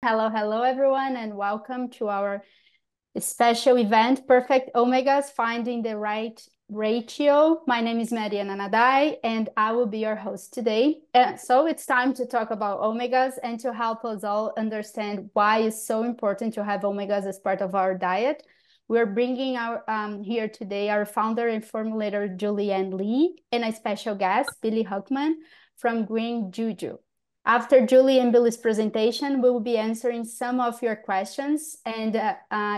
Hello, hello, everyone, and welcome to our special event, Perfect Omegas, Finding the Right Ratio. My name is Mariana Nadai, and I will be your host today. So it's time to talk about omegas and to help us all understand why it's so important to have omegas as part of our diet. We're bringing our here today our founder and formulator, Julianne Lee, and a special guest, Billy Huckman from Green Juju. After Julie and Billy's presentation, we will be answering some of your questions. And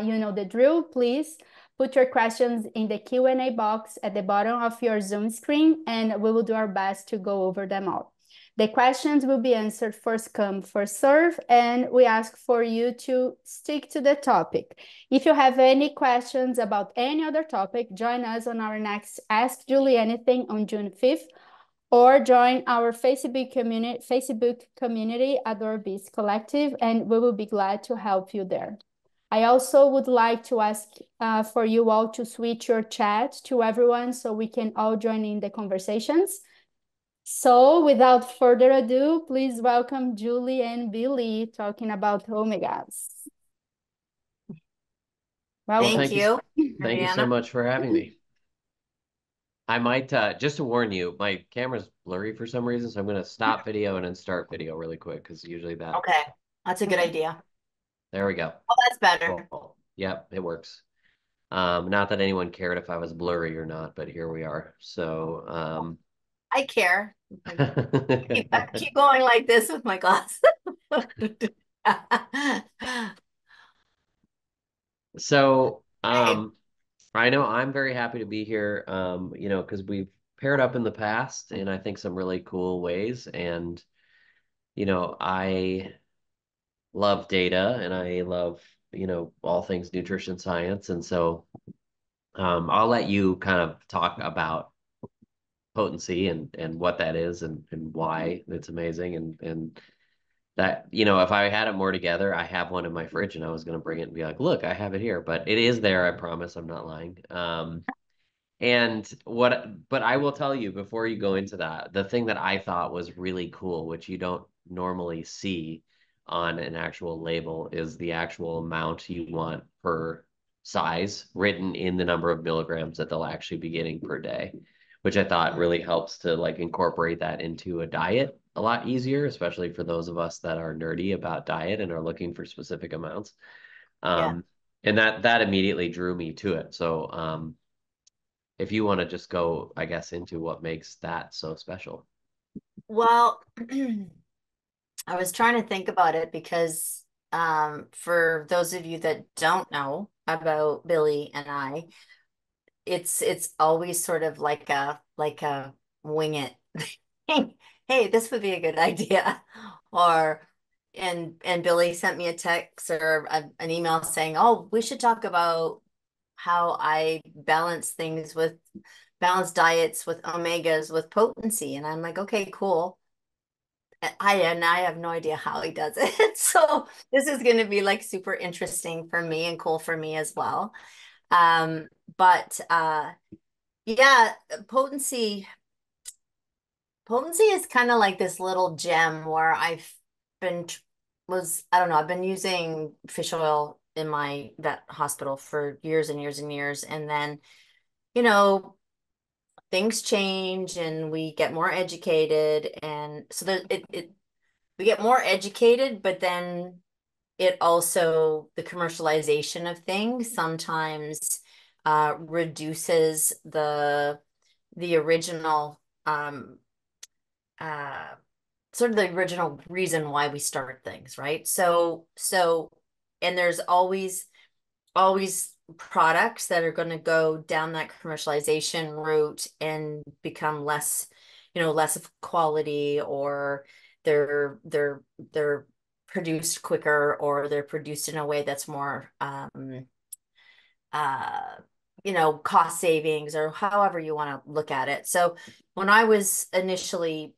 you know the drill, please put your questions in the Q&A box at the bottom of your Zoom screen, and we will do our best to go over them all. The questions will be answered first come, first serve, and we ask for you to stick to the topic. If you have any questions about any other topic, join us on our next Ask Julie Anything on June 5th, or join our Facebook community, Adore Beast Collective, and we will be glad to help you there. I also would like to ask for you all to switch your chat to everyone so we can all join in the conversations. So without further ado, please welcome Julie and Billy talking about omegas. Welcome. Thank you. Thank you so much for having me. I might, just to warn you, my camera's blurry for some reason, so I'm going to stop video and then start video really quick, because usually that... Okay, that's a good idea. There we go. Oh, that's better. Cool. Yep, it works. Not that anyone cared if I was blurry or not, but here we are. So, I care. Keep going like this with my glasses. So, I know I'm very happy to be here, you know, because we've paired up in the past in, I think, some really cool ways. And, you know, I love data and I love, you know, all things nutrition science. And so I'll let you kind of talk about potency and what that is and why it's amazing. And that, you know, if I had it more together, I have one in my fridge and I was going to bring it and be like, look, I have it here, but it is there. I promise I'm not lying. But I will tell you before you go into that, the thing that I thought was really cool, which you don't normally see on an actual label, is the actual amount you want per size written in the number of milligrams that they'll actually be getting per day, which I thought really helps to like incorporate that into a diet a lot easier, especially for those of us that are nerdy about diet and are looking for specific amounts. And that immediately drew me to it. So, if you want to just go, I guess, into what makes that so special. Well, I was trying to think about it because for those of you that don't know about Billy and I, it's always sort of like a wing it. Hey, this would be a good idea. Or and Billy sent me a text or an email saying, "Oh, we should talk about how I balance diets with omegas with potency." And I'm like, okay, cool. I have no idea how he does it. So this is going to be like super interesting for me and cool for me as well. But yeah, potency is kind of like this little gem where been I don't know, I've been using fish oil in my vet hospital for years and years and years. And then, you know, things change and we get more educated. And so we get more educated, but then it also, the commercialization of things sometimes reduces the original uh, sort of the original reason why we start things, right? So and there's always products that are going to go down that commercialization route and become less, less of quality, or they're produced quicker, or they're produced in a way that's more cost savings, or however you want to look at it. So when I was initially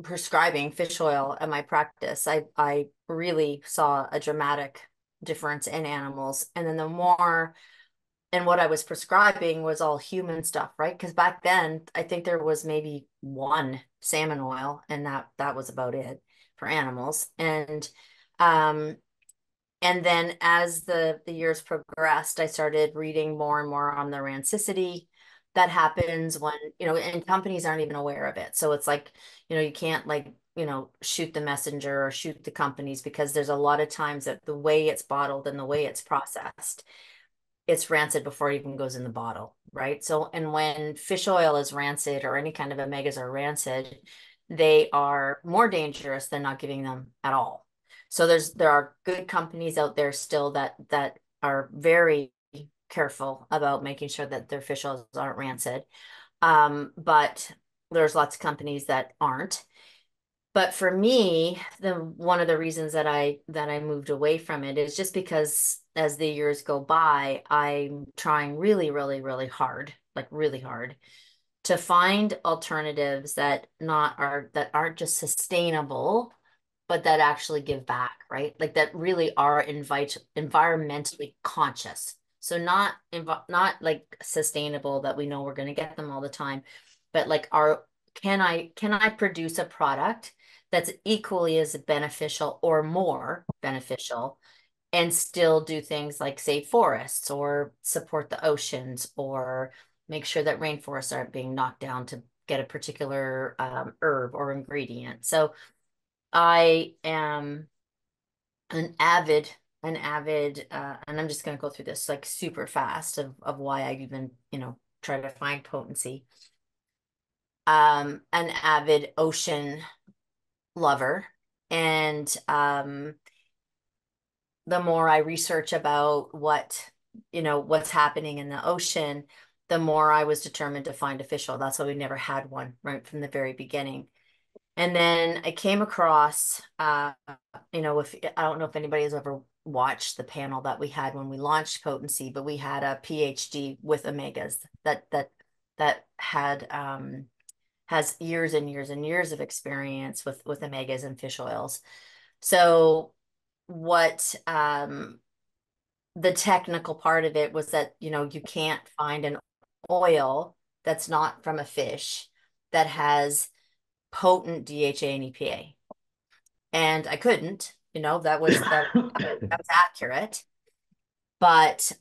prescribing fish oil in my practice, I really saw a dramatic difference in animals. And then and what I was prescribing was all human stuff, right? Because back then, I think there was maybe one salmon oil, and that was about it for animals. And And then as the years progressed, I started reading more and more on the rancidity that happens when, and companies aren't even aware of it. So it's like, you can't like, shoot the messenger or shoot the companies, because there's a lot of times that the way it's bottled and the way it's processed, it's rancid before it even goes in the bottle, right? So, and when fish oil is rancid or any kind of omegas are rancid, they are more dangerous than not giving them at all. So there are good companies out there still that are very careful about making sure that their fish oils aren't rancid. But there's lots of companies that aren't. But for me, one of the reasons that I moved away from it is just because as the years go by, I'm trying really, really, really hard, like really hard, to find alternatives that aren't just sustainable, but that actually give back, right? Like that really are environmentally conscious. So not like sustainable that we know we're going to get them all the time, but like can I produce a product that's equally as beneficial or more beneficial and still do things like save forests or support the oceans or make sure that rainforests aren't being knocked down to get a particular herb or ingredient. So I am and I'm just going to go through this like super fast of why I even, try to find potency. An avid ocean lover. And the more I research about what's happening in the ocean, the more I was determined to find a fish oil. That's why we never had one right from the very beginning. And then I came across, if I don't know if anybody has ever watched the panel that we had when we launched Potency, but we had a PhD with omegas that had has years and years and years of experience with omegas and fish oils. So what the technical part of it was that, you can't find an oil that's not from a fish that has potent DHA and EPA. And I couldn't, that was accurate. But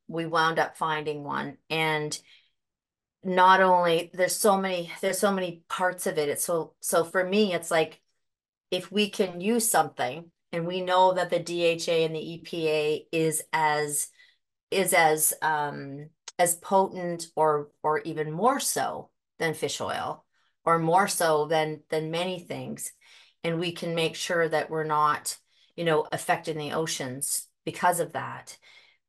we wound up finding one. And not only there's so many parts of it. It's so for me, it's like if we can use something and we know that the DHA and the EPA is as potent or even more so than fish oil or more so than many things, and we can make sure that we're not affecting the oceans because of that,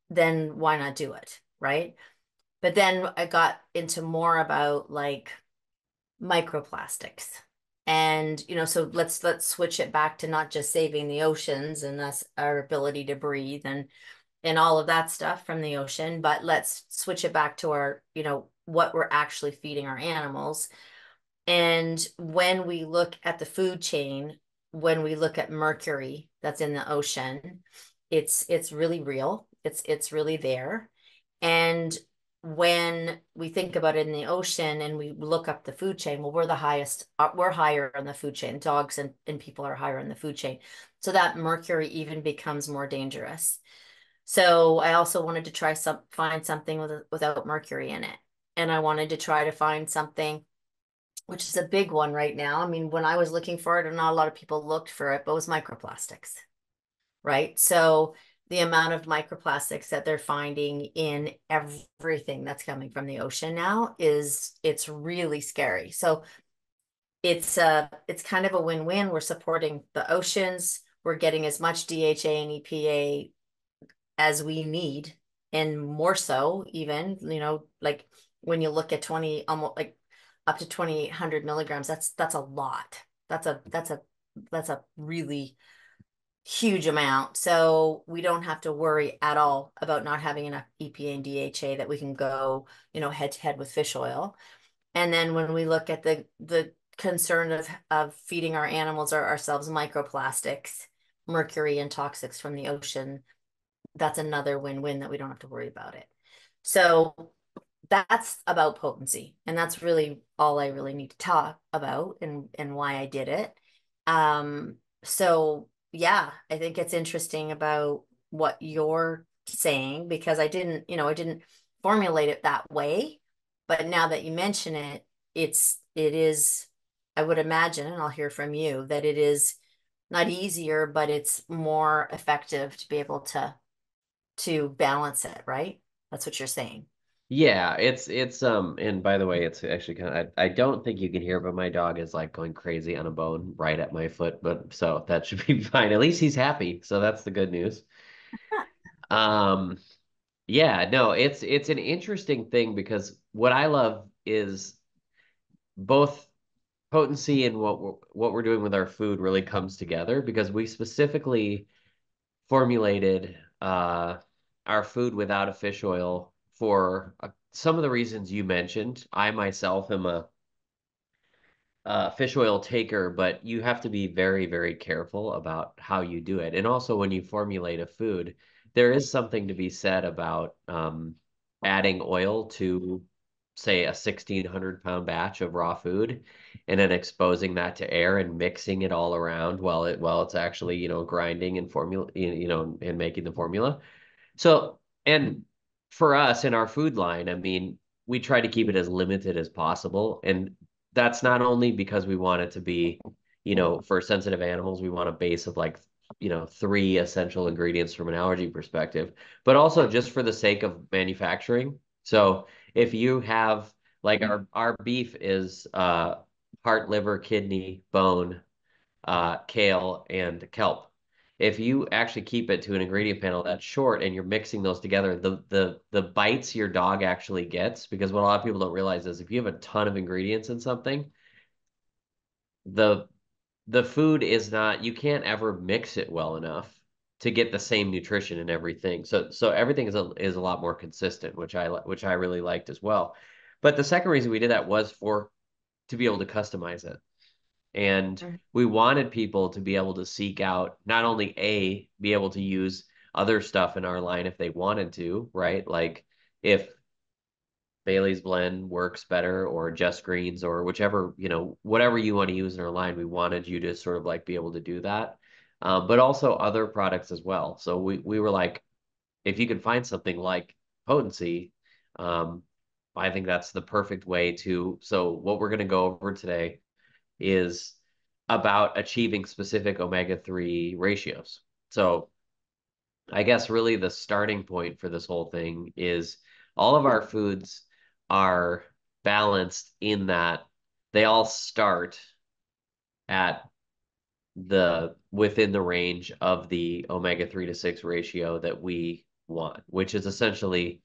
then why not do it, right? But then I got into more about like microplastics. And so let's switch it back to not just saving the oceans and thus our ability to breathe and all of that stuff from the ocean, but let's switch it back to our, what we're actually feeding our animals. And when we look at the food chain, when we look at mercury that's in the ocean, it's really real. It's really there. And when we think about it in the ocean and we look up the food chain, well, we're higher on the food chain. Dogs and people are higher on the food chain. So that mercury even becomes more dangerous. So I also wanted to find something without mercury in it. And I wanted to try to find something, which is a big one right now. I mean, when I was looking for it, and not a lot of people looked for it, but it was microplastics, right? So the amount of microplastics that they're finding in everything that's coming from the ocean now it's really scary. So it's kind of a win-win. We're supporting the oceans. We're getting as much DHA and EPA as we need, and more so even, like when you look at 20, almost like up to 2,800 milligrams, that's a lot. That's a really huge amount. So we don't have to worry at all about not having enough EPA and DHA that we can go, head to head with fish oil. And then when we look at the concern of feeding our animals or ourselves microplastics, mercury and toxics from the ocean, that's another win-win that we don't have to worry about it. So that's about potency. And that's really all I really need to talk about and why I did it. So yeah, I think it's interesting about what you're saying because I didn't formulate it that way. But now that you mention it, it is, I would imagine, and I'll hear from you, that it is not easier, but it's more effective to be able to balance it, right? That's what you're saying. Yeah, and by the way, it's actually kind of I don't think you can hear, but my dog is like going crazy on a bone right at my foot, but so that should be fine. At least he's happy, so that's the good news. Um, yeah, no, it's an interesting thing because what I love is both potency and what we're doing with our food really comes together because we specifically formulated our food without a fish oil for some of the reasons you mentioned. I myself am a fish oil taker, but you have to be very, very careful about how you do it. And also, when you formulate a food, there is something to be said about adding oil to, say, a 1,600 pound batch of raw food, and then exposing that to air and mixing it all around while it's actually, grinding and formula, and making the formula. So, and for us in our food line, I mean, we try to keep it as limited as possible. And that's not only because we want it to be, for sensitive animals, we want a base of like, three essential ingredients from an allergy perspective, but also just for the sake of manufacturing. So if you have like our beef is heart, liver, kidney, bone, kale, and kelp. If you actually keep it to an ingredient panel that's short and you're mixing those together, the bites your dog actually gets, because what a lot of people don't realize is if you have a ton of ingredients in something, the the food is not, you can't ever mix it well enough to get the same nutrition in everything. So everything is a lot more consistent, which I really liked as well. But the second reason we did that was for to be able to customize it. And Mhm. we wanted people to be able to seek out not only be able to use other stuff in our line if they wanted to, right? Like if Bailey's blend works better or Just Greens or whichever, whatever you want to use in our line, we wanted you to sort of like be able to do that. But also other products as well. So we were like, if you can find something like potency, um, I think that's the perfect way to. So what we're going to go over today is about achieving specific omega-3 ratios. So I guess really the starting point for this whole thing is all of our foods are balanced in that they all start at the within the range of the omega-3 to 6 ratio that we want, which is essentially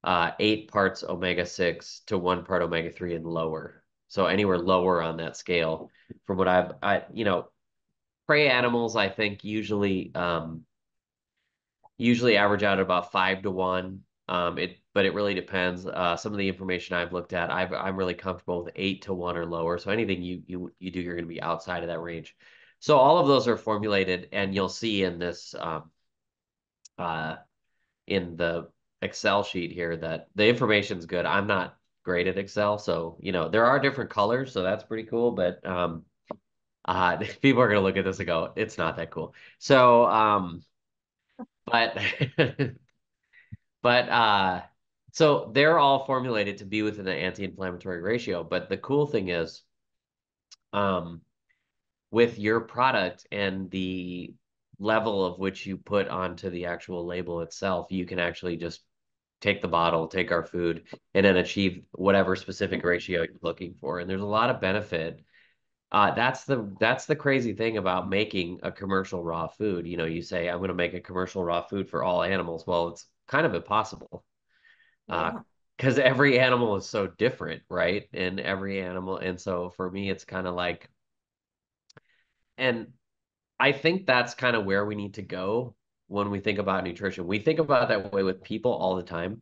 8 parts omega-6 to 1 part omega-3 and lower. So anywhere lower on that scale from what prey animals, I think usually average out at about 5 to 1. But it really depends. Some of the information I've looked at, I'm really comfortable with 8 to 1 or lower. So anything you do, you're going to be outside of that range. So all of those are formulated, and you'll see in this uh, in the Excel sheet here that the information's good. I'm not great at Excel, so there are different colors, so that's pretty cool. But people are gonna look at this and go, "It's not that cool." So, but but so they're all formulated to be within the anti-inflammatory ratio. But the cool thing is, um, with your product and the level of which you put onto the actual label itself, you can actually just take the bottle, take our food, and then achieve whatever specific ratio you're looking for. And there's a lot of benefit. That's the crazy thing about making a commercial raw food. You say, I'm going to make a commercial raw food for all animals. Well, it's kind of impossible. Uh, Yeah. because every animal is so different, right? And so for me, it's kind of like, and I think that's kind of where we need to go when we think about nutrition. We think about that way with people all the time.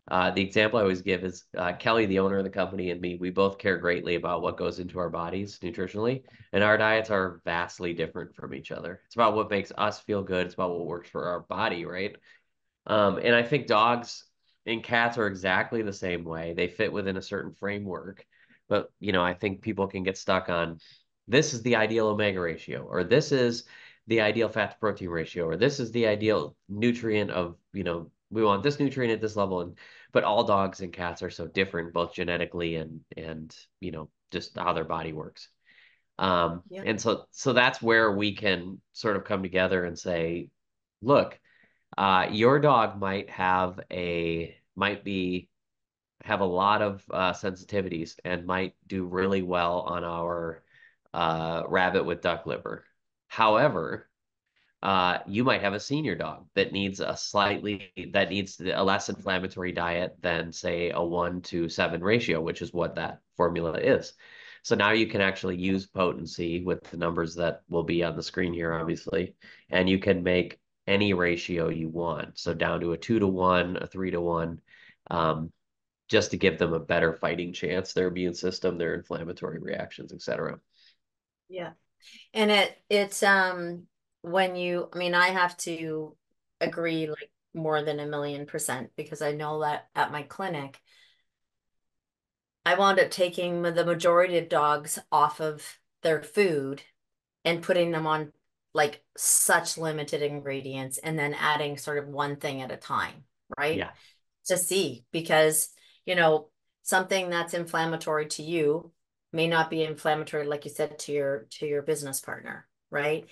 The example I always give is Kelly, the owner of the company, and me. We both care greatly about what goes into our bodies nutritionally, and our diets are vastly different from each other. It's about what makes us feel good. It's about what works for our body, right? And I think dogs and cats are exactly the same way. They fit within a certain framework, but I think people can get stuck on this is the ideal omega ratio, or this is the ideal fat to protein ratio, or this is the ideal nutrient of, you know, we want this nutrient at this level. And but all dogs and cats are so different, both genetically and you know, just how their body works. Yeah. And so that's where we can sort of come together and say, look, your dog have a lot of sensitivities and might do really well on our rabbit with duck liver. However, you might have a senior dog that needs a less inflammatory diet than, say, a 1 to 7 ratio, which is what that formula is. So now you can actually use potency with the numbers that will be on the screen here, obviously, and you can make any ratio you want. So down to a 2 to 1, a 3 to 1, just to give them a better fighting chance, their immune system, their inflammatory reactions, etc. Yeah. And it's when you, I mean, I have to agree like more than 1,000,000%, because I know that at my clinic, I wound up taking the majority of dogs off of their food and putting them on like such limited ingredients, and then adding sort of one thing at a time, right? Yeah. To see, because, you know, something that's inflammatory to you may not be inflammatory, like you said, to your business partner, right?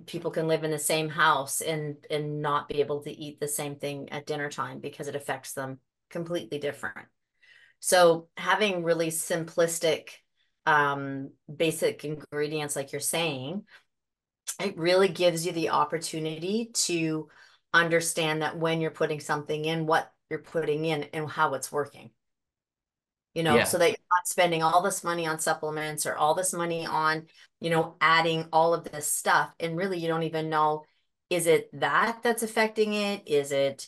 People can live in the same house and not be able to eat the same thing at dinner time because it affects them completely different. So having really simplistic, basic ingredients, like you're saying, it really gives you the opportunity to understand that when you're putting something in, what you're putting in and how it's working. You know, Yeah. so that you're not spending all this money on supplements or all this money on, you know, adding all of this stuff. And really, you don't even know, is it that that's affecting it? Is it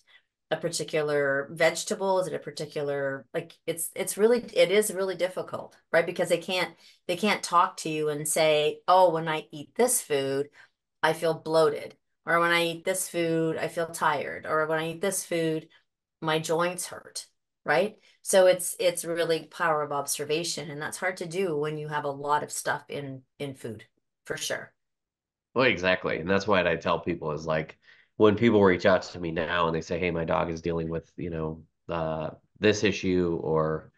a particular vegetable? Is it a particular, like, it is really difficult, right? Because they can't talk to you and say, oh, when I eat this food, I feel bloated. Or when I eat this food, I feel tired. Or when I eat this food, my joints hurt, right? So it's really power of observation, and that's hard to do when you have a lot of stuff in food, for sure. Well, exactly. And that's what I tell people is like when people reach out to me now and they say, hey, my dog is dealing with, you know, this issue, or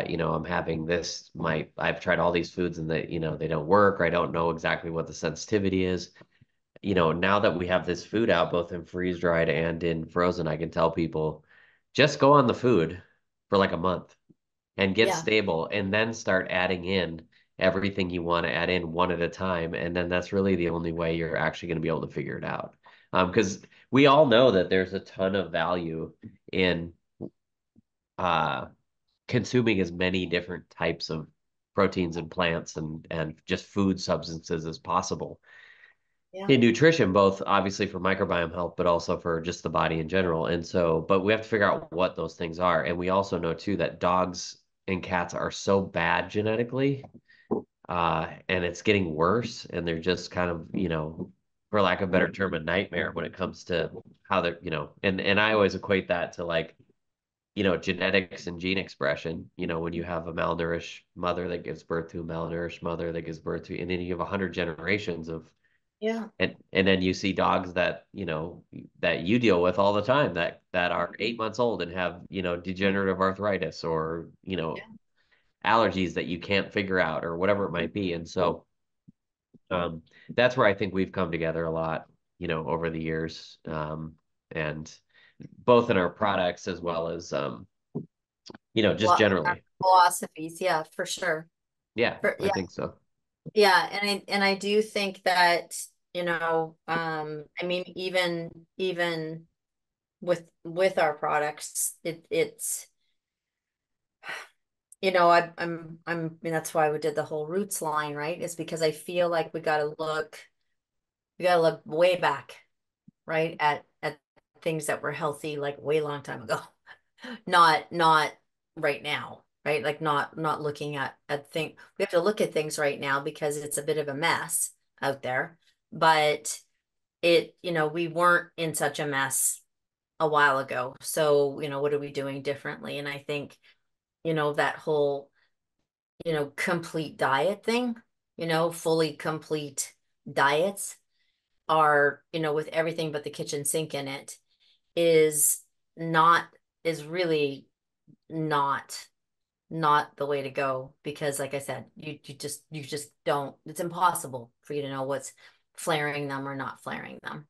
you know, I'm having this, I've tried all these foods and they, you know, they don't work, or I don't know exactly what the sensitivity is. You know, now that we have this food out, both in freeze dried and in frozen, I can tell people just go on the food for like a month and get Yeah. stable, and then start adding in everything you want to add in one at a time. And then that's really the only way you're actually going to be able to figure it out. Because we all know that there's a ton of value in uh, consuming as many different types of proteins and plants and just food substances as possible Yeah. in nutrition, both obviously for microbiome health, but also for just the body in general. And so, but we have to figure out what those things are. And we also know too that dogs and cats are so bad genetically, and it's getting worse. And they're just kind of, you know, for lack of a better term, a nightmare when it comes to how they're, you know, and I always equate that to like, you know, genetics and gene expression. You know, when you have a malnourished mother that gives birth to a malnourished mother that gives birth to, and then you have 100 generations of Yeah. and then you see dogs that, you know, that you deal with all the time that are 8 months old and have, you know, degenerative arthritis, or, you know, Yeah. allergies that you can't figure out, or whatever it might be. And so that's where I think we've come together a lot, you know, over the years. And both in our products as well as you know, just Our generally. philosophies, yeah, for sure. Yeah, I Yeah, think so. yeah, and I do think that, you know, I mean, even with our products, it's, you know, I mean, that's why we did the whole roots line, right? Is because I feel like we gotta look way back, right? At things that were healthy like way long time ago. Not right now, right? Like not looking at thing. We have to look at things right now because it's a bit of a mess out there. But you know, we weren't in such a mess a while ago. So, you know, what are we doing differently? And I think, you know, that whole, you know, complete diet thing, you know, fully complete diets are, with everything but the kitchen sink in it, is not, is really not not the way to go, because like I said, you just don't, it's impossible for you to know what's flaring them or not flaring them.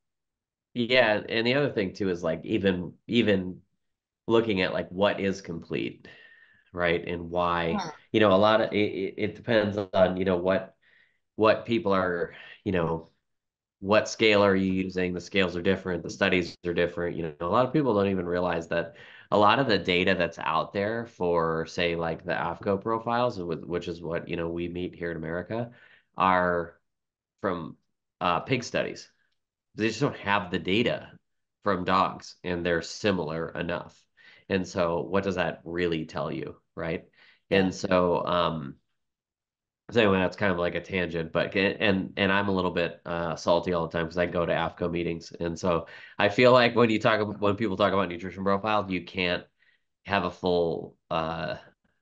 Yeah, and the other thing too is like even looking at like what is complete, right? And why, Hmm. a lot of it depends on, what people are, you know, what scale are you using? The scales are different, the studies are different. A lot of people don't even realize that a lot of the data that's out there for, say, like the AFCO profiles, which is what, we meet here in America, are from pig studies. They just don't have the data from dogs, and they're similar enough. And so what does that really tell you, right? Yeah. And so anyway, that's kind of like a tangent, but and I'm a little bit salty all the time because I go to AFCO meetings, and so I feel like when people talk about nutrition profiles, you can't have a full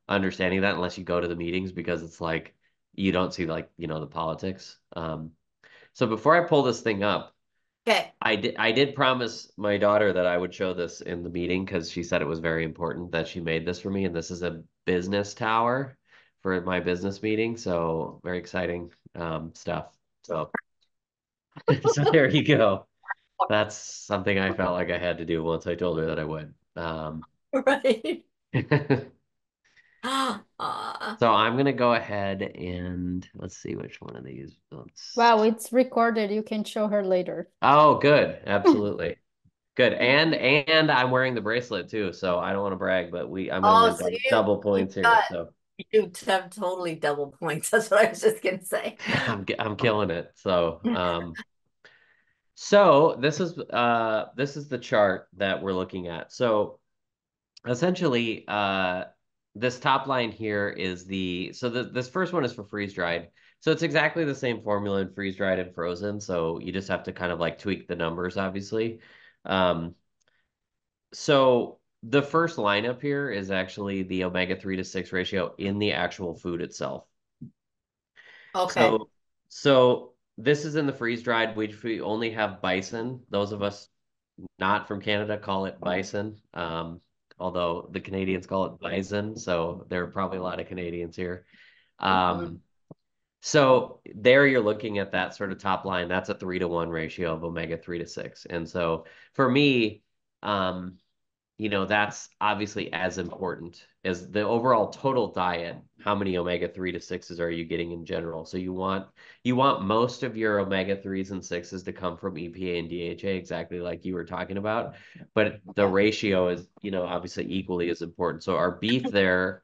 understanding of that unless you go to the meetings, because it's like you don't see, like, the politics. So before I pull this thing up, Okay. I did promise my daughter that I would show this in the meeting because she said it was very important that she made this for me, and this is a business tower for my business meeting, so very exciting stuff. So so there you go. That's something I felt like I had to do once I told her that I would. Right. So Uh, I'm gonna go ahead and let's see which one of these. Wow, it's recorded. You can show her later. Oh, good. Absolutely. Good. And I'm wearing the bracelet too, so I don't want to brag, but I'm gonna oh, win so double you points here. got So you have totally double points. That's what I was just gonna say. I'm killing it. So this is the chart that we're looking at. So essentially, this top line here is this first one is for freeze dried. So it's exactly the same formula in freeze dried and frozen. So you just have to kind of like tweak the numbers, obviously. Um, So the first lineup here is actually the omega-3 to 6 ratio in the actual food itself. Okay. So this is in the freeze dried, which we only have bison. Those of us not from Canada call it bison, although the Canadians call it bison. So there are probably a lot of Canadians here. Mhm. Um, so there you're looking at that sort of top line. That's a 3-to-1 ratio of omega-3 to 6. And so for me, um, that's obviously as important as the overall total diet. How many omega-3 to 6s are you getting in general? So you want most of your omega-3s and 6s to come from EPA and DHA, exactly like you were talking about. But the Yeah. ratio is, obviously equally as important. So our beef there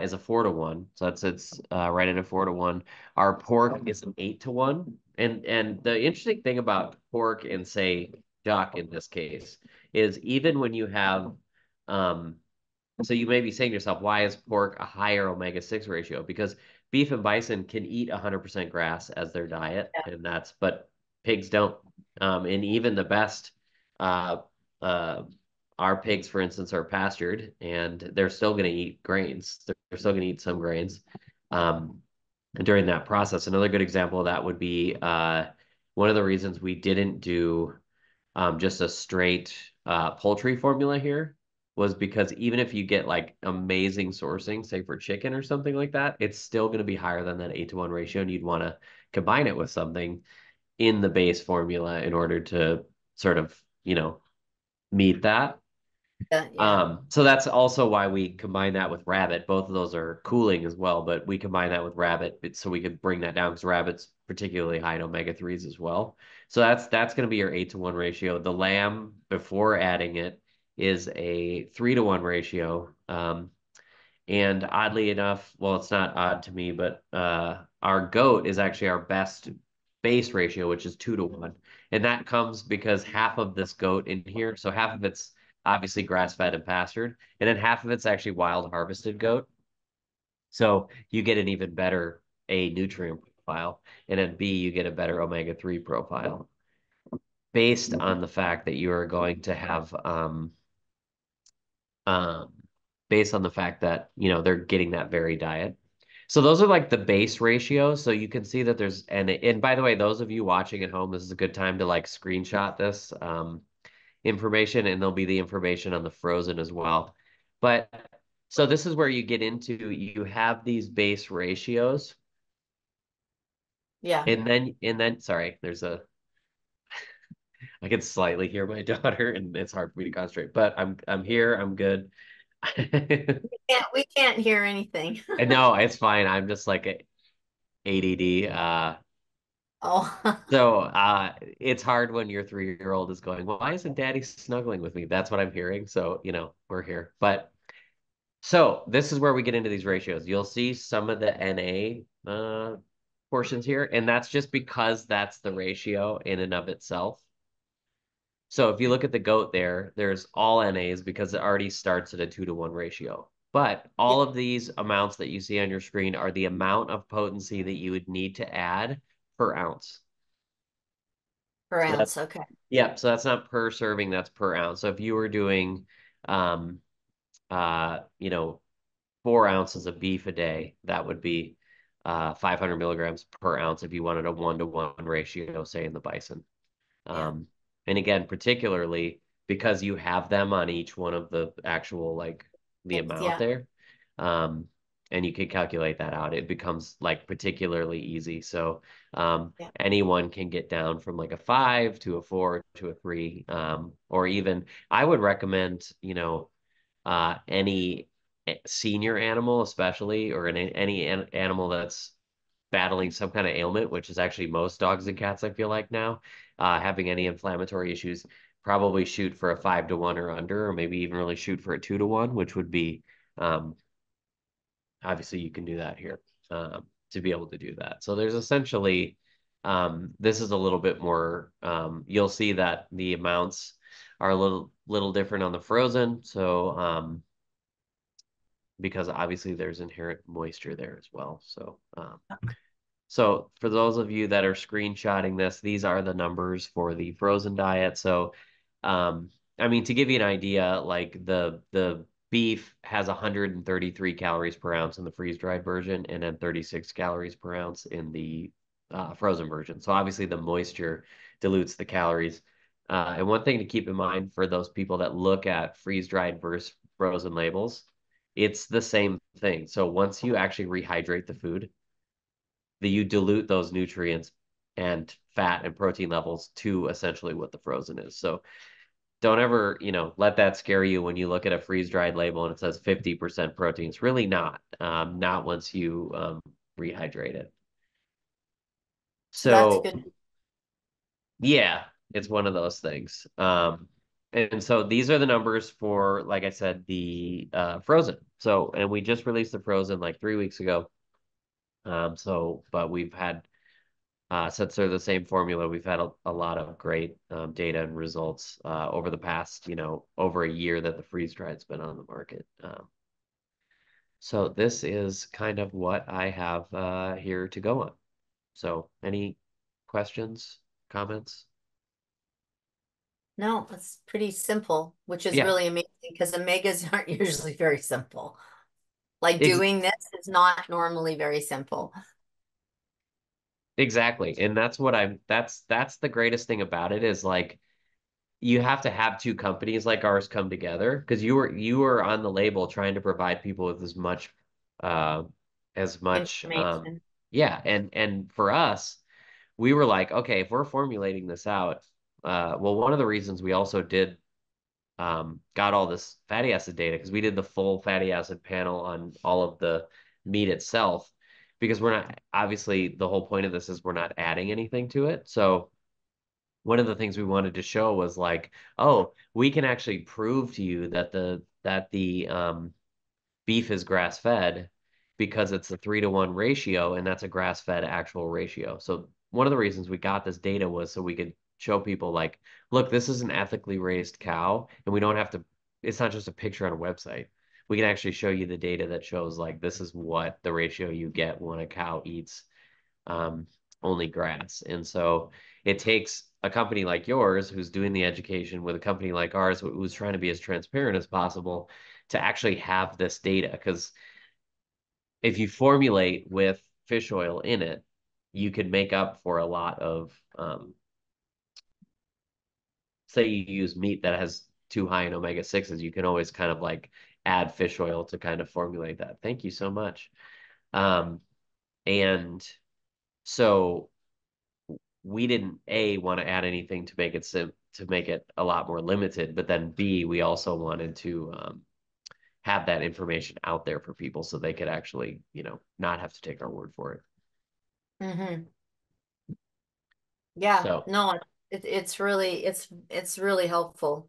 is a 4-to-1. So it's right at a 4-to-1. Our pork is an 8-to-1. And the interesting thing about pork and, say, duck in this case is even when you have so you may be saying to yourself, why is pork a higher omega-6 ratio? Because beef and bison can eat 100% grass as their diet, and but pigs don't. And even the best, uh, uh, our pigs, for instance, are pastured, and they're still going to eat grains. They're still going to eat some grains during that process. Another good example of that would be one of the reasons we didn't do just a straight poultry formula here was because even if you get like amazing sourcing, say for chicken or something like that, it's still going to be higher than that 8-to-1 ratio, and you'd want to combine it with something in the base formula in order to sort of, meet that. Yeah. So that's also why we combine that with rabbit. Both of those are cooling as well, but we combine that with rabbit so we could bring that down because rabbit's particularly high in omega-3s as well. So that's going to be your 8-to-1 ratio. The lamb, before adding it, is a 3-to-1 ratio. And oddly enough, well, it's not odd to me, but our goat is actually our best base ratio, which is 2-to-1. And that comes because half of this goat in here, so half of it's obviously grass-fed and pastured, and then half of it's actually wild harvested goat. So you get an even better A, nutrient profile, and then B, you get a better omega-3 profile based on the fact that you are going to have um, based on the fact that, they're getting that very diet. So those are like the base ratios. So you can see that there's, and by the way, those of you watching at home, this is a good time to like screenshot this information, and there'll be the information on the frozen as well. But so this is where you get into, you have these base ratios. Yeah. And then sorry, I can slightly hear my daughter and it's hard for me to concentrate, but I'm here, I'm good. We can't hear anything. And no, it's fine. I'm just like a ADD. Oh, So it's hard when your 3-year old is going, why isn't daddy snuggling with me? That's what I'm hearing. So, we're here. But so this is where we get into these ratios. You'll see some of the NA portions here, and that's just because that's the ratio in and of itself. So if you look at the goat there, there's all NAs because it already starts at a 2-to-1 ratio. But yeah, all of these amounts that you see on your screen are the amount of potency that you would need to add per ounce. per So ounce. that's, Okay. yeah, so that's not per serving, that's per ounce. So if you were doing, um, 4 ounces of beef a day, that would be 500 milligrams per ounce if you wanted a 1-to-1 ratio, say in the bison. Yeah. And again, particularly because you have them on each one of the actual, like the amount Yeah. there, um, and you can calculate that out, it becomes like particularly easy. So Yeah. anyone can get down from like a 5 to a 4 to a 3, or even I would recommend, any senior animal, especially, or any animal that's battling some kind of ailment, which is actually most dogs and cats, I feel like now, having any inflammatory issues, probably shoot for a 5-to-1 or under, or maybe even really shoot for a 2-to-1, which would be, um, obviously you can do that here, to be able to do that. So there's essentially, this is a little bit more, you'll see that the amounts are a little different on the frozen. So, because obviously there's inherent moisture there as well. So for those of you that are screenshotting this, these are the numbers for the frozen diet. So, I mean, to give you an idea, like the beef has 133 calories per ounce in the freeze-dried version, and then 36 calories per ounce in the frozen version. So obviously the moisture dilutes the calories. And one thing to keep in mind for those people that look at freeze-dried versus frozen labels, it's the same thing. So once you actually rehydrate the food, that you dilute those nutrients and fat and protein levels to essentially what the frozen is. So don't ever, let that scare you when you look at a freeze-dried label and it says 50% protein. It's really not once you rehydrate it. So that's So good. yeah, it's one of those things. And so these are the numbers for, like I said, the frozen. So, and we just released the frozen like 3 weeks ago. But we've had, since they're the same formula, we've had a lot of great data and results over the past, over a year that the freeze dried's been on the market. So this is kind of what I have here to go on. So any questions, comments? No, it's pretty simple, which is Yeah, really amazing because omegas aren't usually very simple. Like ex doing this is not normally very simple. exactly. And that's the greatest thing about it is like you have to have two companies like ours come together because you were on the label trying to provide people with uh as much Information. yeah, and for us we were like, okay, if we're formulating this out, well, one of the reasons we also did got all this fatty acid data because we did the full fatty acid panel on all of the meat itself, because we're not, obviously the whole point of this is we're not adding anything to it. So one of the things we wanted to show was like, oh, we can actually prove to you that the beef is grass fed because it's a 3-to-1 ratio, and that's a grass fed actual ratio. So one of the reasons we got this data was so we could show people like, look, this is an ethically raised cow, and we don't have to, it's not just a picture on a website. We can actually show you the data that shows like this is what the ratio you get when a cow eats um, only grass. And so it takes a company like yours who's doing the education with a company like ours who's trying to be as transparent as possible to actually have this data. Because if you formulate with fish oil in it, you could make up for a lot of, say you use meat that has too high in omega-6s, you can always kind of like add fish oil to kind of formulate that. Thank you so much. And so we didn't want to add anything to make it to make it a lot more limited, but then B, we also wanted to have that information out there for people so they could actually, not have to take our word for it. Mm-hmm. Yeah, So no, it's really helpful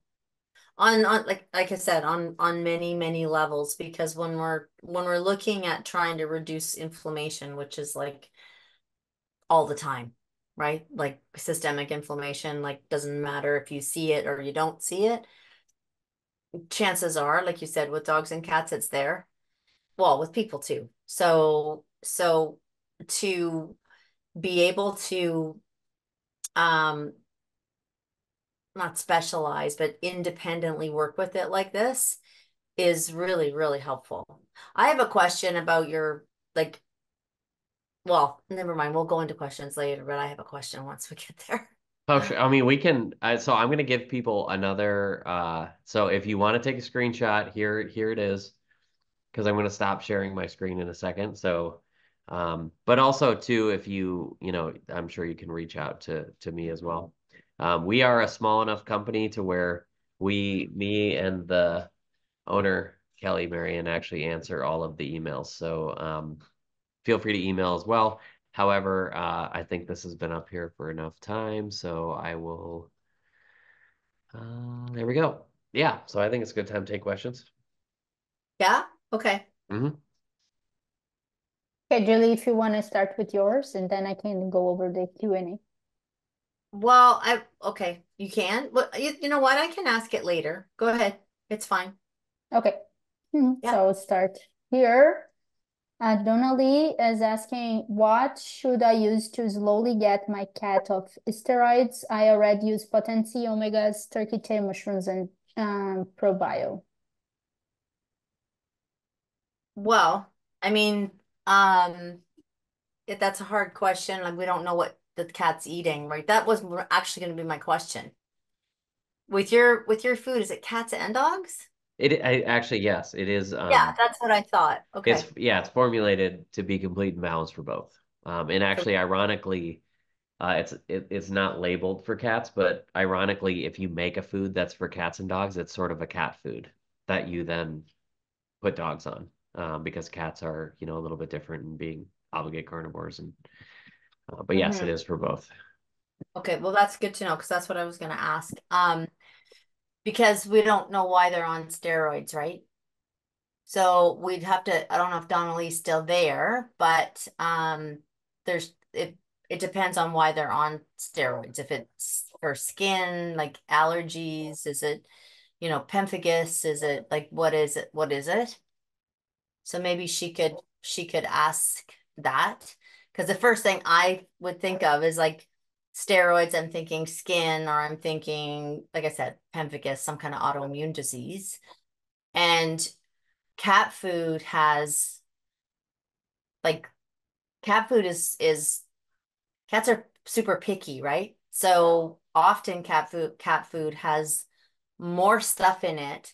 on like I said, on many levels, because when we're looking at trying to reduce inflammation, which is like all the time, right? Like systemic inflammation, like doesn't matter if you see it or you don't see it. Chances are, like you said, with dogs and cats, it's there. Well, with people too. So to be able to um not specialize, but independently work with it like this is really helpful. I have a question about your like, well, never mind. We'll go into questions later, but I have a question once we get there. oh, sure. I mean, we can. So I'm going to give people another. So if you want to take a screenshot, here it is, because I'm going to stop sharing my screen in a second. So, but also too, if I'm sure you can reach out to me as well. We are a small enough company to where me and the owner, Kelly Marion, actually answer all of the emails. So, feel free to email as well. However, I think this has been up here for enough time, so I will. There we go. Yeah, so I think it's a good time to take questions. Yeah? Okay. Mm-hmm. Okay, Julie, if you want to start with yours, and then I can go over the Q&A. Well, okay, you can. Well, you know what? I can ask it later. Go ahead. It's fine. Okay. Yeah. So I'll start here. Donnelly is asking, what should I use to slowly get my cat off steroids? I already use Potency, Omegas, turkey tail mushrooms, and ProBio. Well, I mean, that's a hard question. Like we don't know what the cat's eating, right? That was actually going to be my question. With your food, is it cats and dogs? Actually, yes, it is. Yeah, that's what I thought. Okay. It's formulated to be complete and balanced for both. And For actually, ironically, it's not labeled for cats, but ironically, if you make a food that's for cats and dogs, it's sort of a cat food that you then put dogs on, because cats are, a little bit different in being obligate carnivores. But yes, it Mhm. is for both. Okay, well that's good to know because that's what I was going to ask. Because we don't know why they're on steroids, right? So we'd have to, I don't know if Donnelly's still there, but there's it depends on why they're on steroids. If it's for skin, like allergies, is it, pemphigus? Is it like what is it? What is it? So maybe she could ask that. Because the first thing I would think of is like steroids, I'm thinking skin, or I'm thinking, like I said, pemphigus, some kind of autoimmune disease. And cat food has like cat food is cats are super picky, right? So often cat food has more stuff in it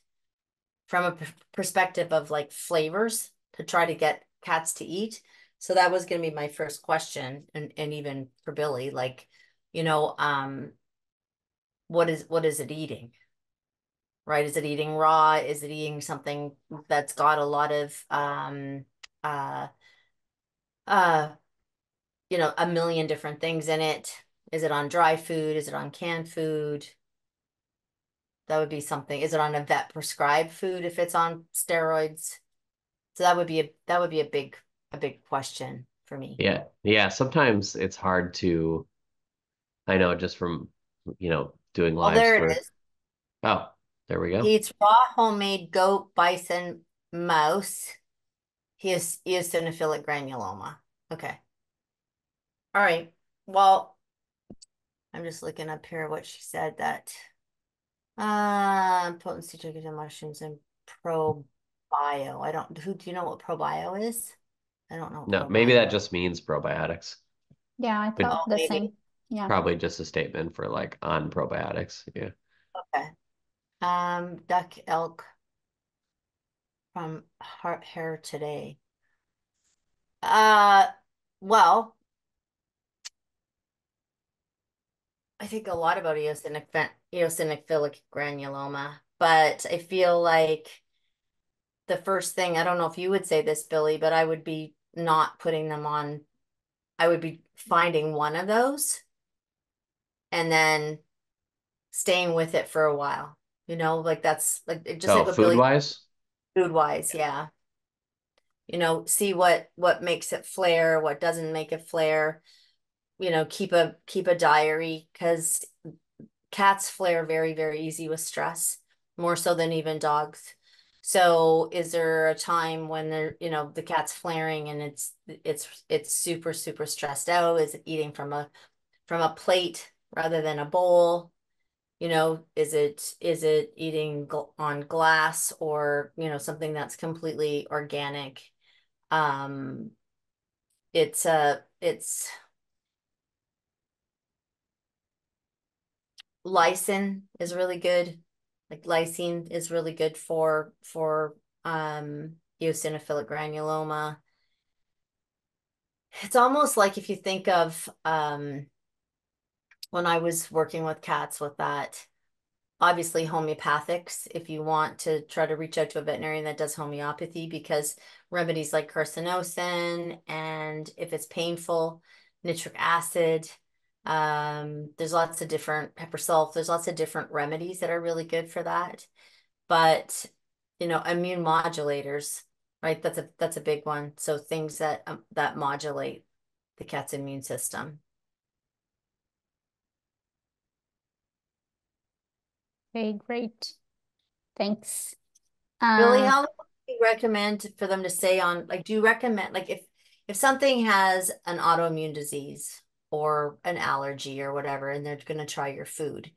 from a perspective of like flavors to try to get cats to eat. So that was going to be my first question, and even for Billy, like, you know, um, what is it eating? Right? Is it eating raw? Is it eating something that's got a lot of uh uh a million different things in it? Is it on dry food? Is it on canned food? That would be something. Is it on a vet prescribed food if it's on steroids? So that would be a big question for me. Yeah. Yeah. Sometimes it's hard to, I know just from, doing Oh, lives there it for, is. oh, there we He go. eats raw homemade goat, bison, mouse. He is eosinophilic granuloma. Okay. All right. Well, I'm just looking up here what she said that potency chicken and mushrooms and probio. I don't, who do you know what probio is? I don't know No, maybe that probiotic. just means probiotics. Yeah, I But thought Oh, the maybe. same. Yeah. probably just a statement for like on probiotics. Yeah. Okay. Duck elk from Heart Hair Today. Uh, well, I think a lot about eosinophilic granuloma, but I feel like the first thing, I don't know if you would say this, Billy, but I would be not putting them on. I would be finding one of those and then staying with it for a while. Like that's like just Oh, like what food Billy wise? food wise, yeah. See what makes it flare, what doesn't make it flare. Keep a diary because cats flare very, very easy with stress, more so than even dogs. So is there a time when the cat's flaring and it's super, super stressed out? Is it eating from a plate rather than a bowl? Is it eating on glass or, something that's completely organic? Um, it's lysine is really good. Like lysine is really good for eosinophilic granuloma. It's almost like if you think of when I was working with cats with that, obviously homeopathics if you want to try to reach out to a veterinarian that does homeopathy because remedies like carcinosin and if it's painful, nitric acid, there's lots of different pepper sulf, there's lots of different remedies that are really good for that. But immune modulators, right? That's a big one. So things that modulate the cat's immune system. Okay, great. Thanks. Billy, Uh, how long do you recommend for them to stay on? Like, do you recommend like if something has an autoimmune disease or an allergy or whatever, and they're going to try your food,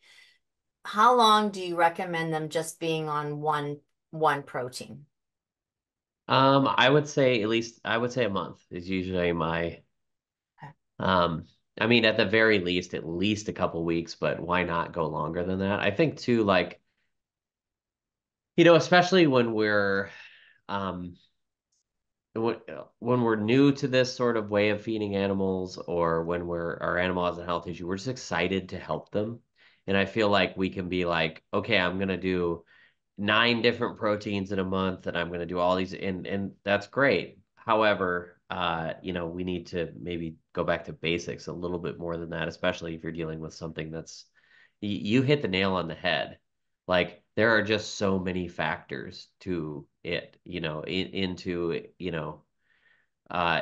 how long do you recommend them just being on one protein? I would say at least I would say a month is usually my Okay. um I mean at the very least at least a couple weeks, but why not go longer than that? I think too like especially when we're um when we're new to this sort of way of feeding animals or when our animal has a health issue, we're just excited to help them. And I feel like we can be like, okay, I'm gonna do 9 different proteins in a month and I'm going to do all these and that's great. However, we need to maybe go back to basics a little bit more than that, especially if you're dealing with something that's you hit the nail on the head. Like there are just so many factors to it, into,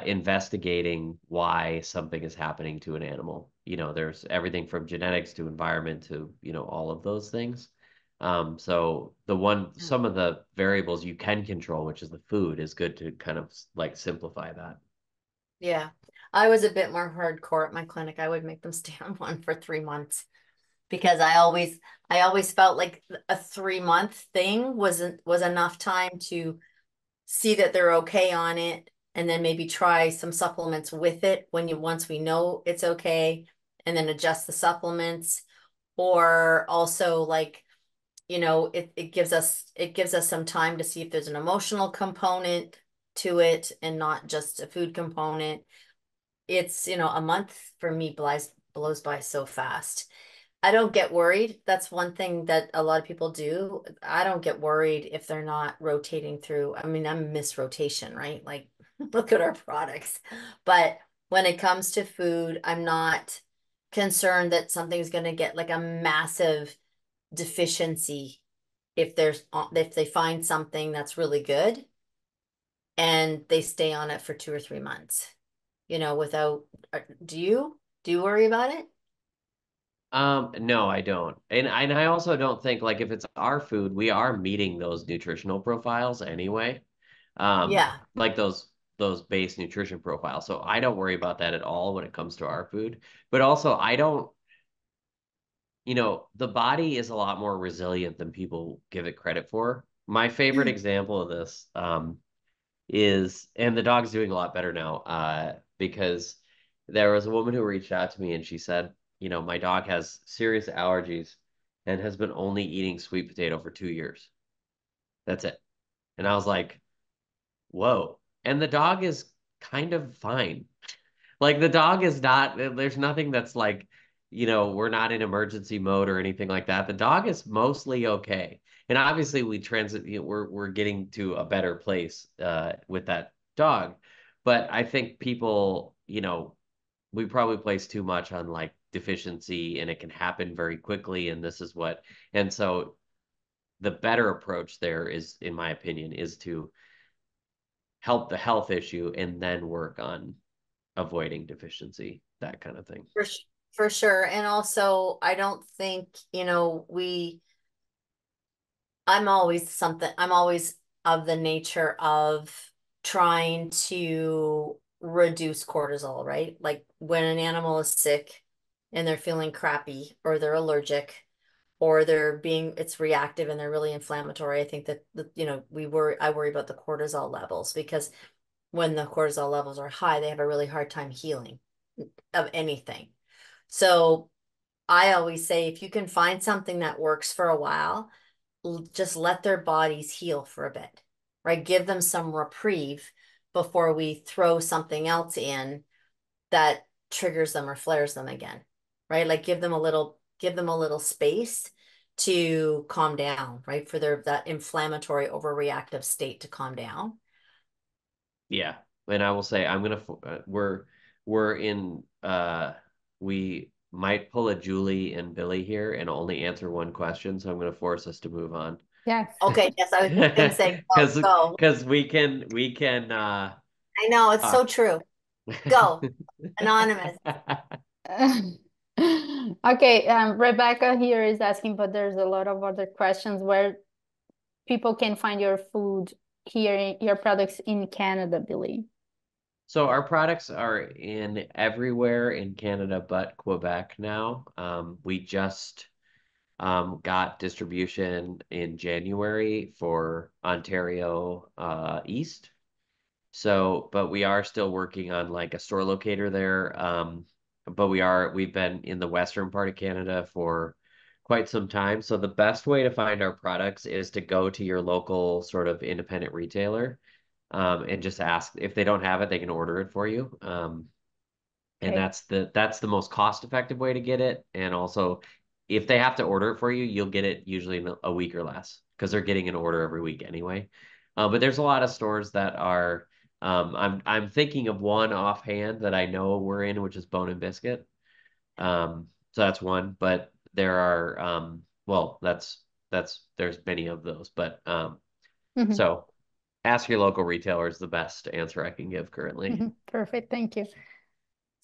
investigating why something is happening to an animal. There's everything from genetics to environment to, all of those things. So some of the variables you can control, which is the food, is good to kind of like simplify that. Yeah. I was a bit more hardcore at my clinic. I would make them stay on one for 3 months because I always felt like a 3 month thing was enough time to see that they're okay on it and then maybe try some supplements with it once we know it's okay and then adjust the supplements or also like it gives us some time to see if there's an emotional component to it and not just a food component. It's a month for me blows by so fast. I don't get worried. That's one thing that a lot of people do. I don't get worried if they're not rotating through. I mean, I'm miss rotation, right? Like, look at our products. But when it comes to food, I'm not concerned that something's going to get like a massive deficiency if they find something that's really good and they stay on it for 2 or 3 months, without, do you worry about it? No, I don't. And I also don't think like if it's our food, we are meeting those nutritional profiles anyway. Yeah. Like those base nutrition profiles. So I don't worry about that at all when it comes to our food. But also I don't, the body is a lot more resilient than people give it credit for. My favorite example of this, is, and the dog's doing a lot better now, because there was a woman who reached out to me and she said, my dog has serious allergies and has been only eating sweet potato for 2 years. That's it. And I was like, whoa. And the dog is kind of fine. Like the dog is not, there's nothing that's like, we're not in emergency mode or anything like that. The dog is mostly okay. And obviously we transit, we're getting to a better place with that dog. But I think people, we probably place too much on like deficiency and it can happen very quickly. And so the better approach there is, in my opinion, is to help the health issue and then work on avoiding deficiency, that kind of thing. For sure. And also, I don't think, I'm always of the nature of trying to reduce cortisol, right? Like when an animal is sick and they're feeling crappy or they're allergic or it's reactive and they're really inflammatory. I think that, I worry about the cortisol levels because when the cortisol levels are high, they have a really hard time healing of anything. So I always say if you can find something that works for a while, just let their bodies heal for a bit, right? Give them some reprieve before we throw something else in that triggers them or flares them again, right? Like give them a little space to calm down, right? For that inflammatory overreactive state to calm down. Yeah. And I will say we might pull a Julie and Billy here and only answer one question, so I'm going to force us to move on. Yes. Okay, yes, I was just gonna say go. Because we can I know, it's so true. Go. Anonymous. Okay, Rebecca here is asking, but there's a lot of other questions where people can find your food here, your products in Canada, Billy. So our products are in everywhere in Canada but Quebec now. We just got distribution in January for Ontario East. So, but we are still working on like a store locator there. But we've been in the western part of Canada for quite some time. So the best way to find our products is to go to your local sort of independent retailer, and just ask if they don't have it, they can order it for you. And Okay. that's the most cost-effective way to get it. And also, if they have to order it for you, you'll get it usually in a week or less because they're getting an order every week anyway. But there's a lot of stores that are. I'm thinking of one offhand that I know we're in, which is Bone and Biscuit. So that's one, but there are well, that's there's many of those, but Mhm. so ask your local retailer is the best answer I can give currently. Perfect. Thank you.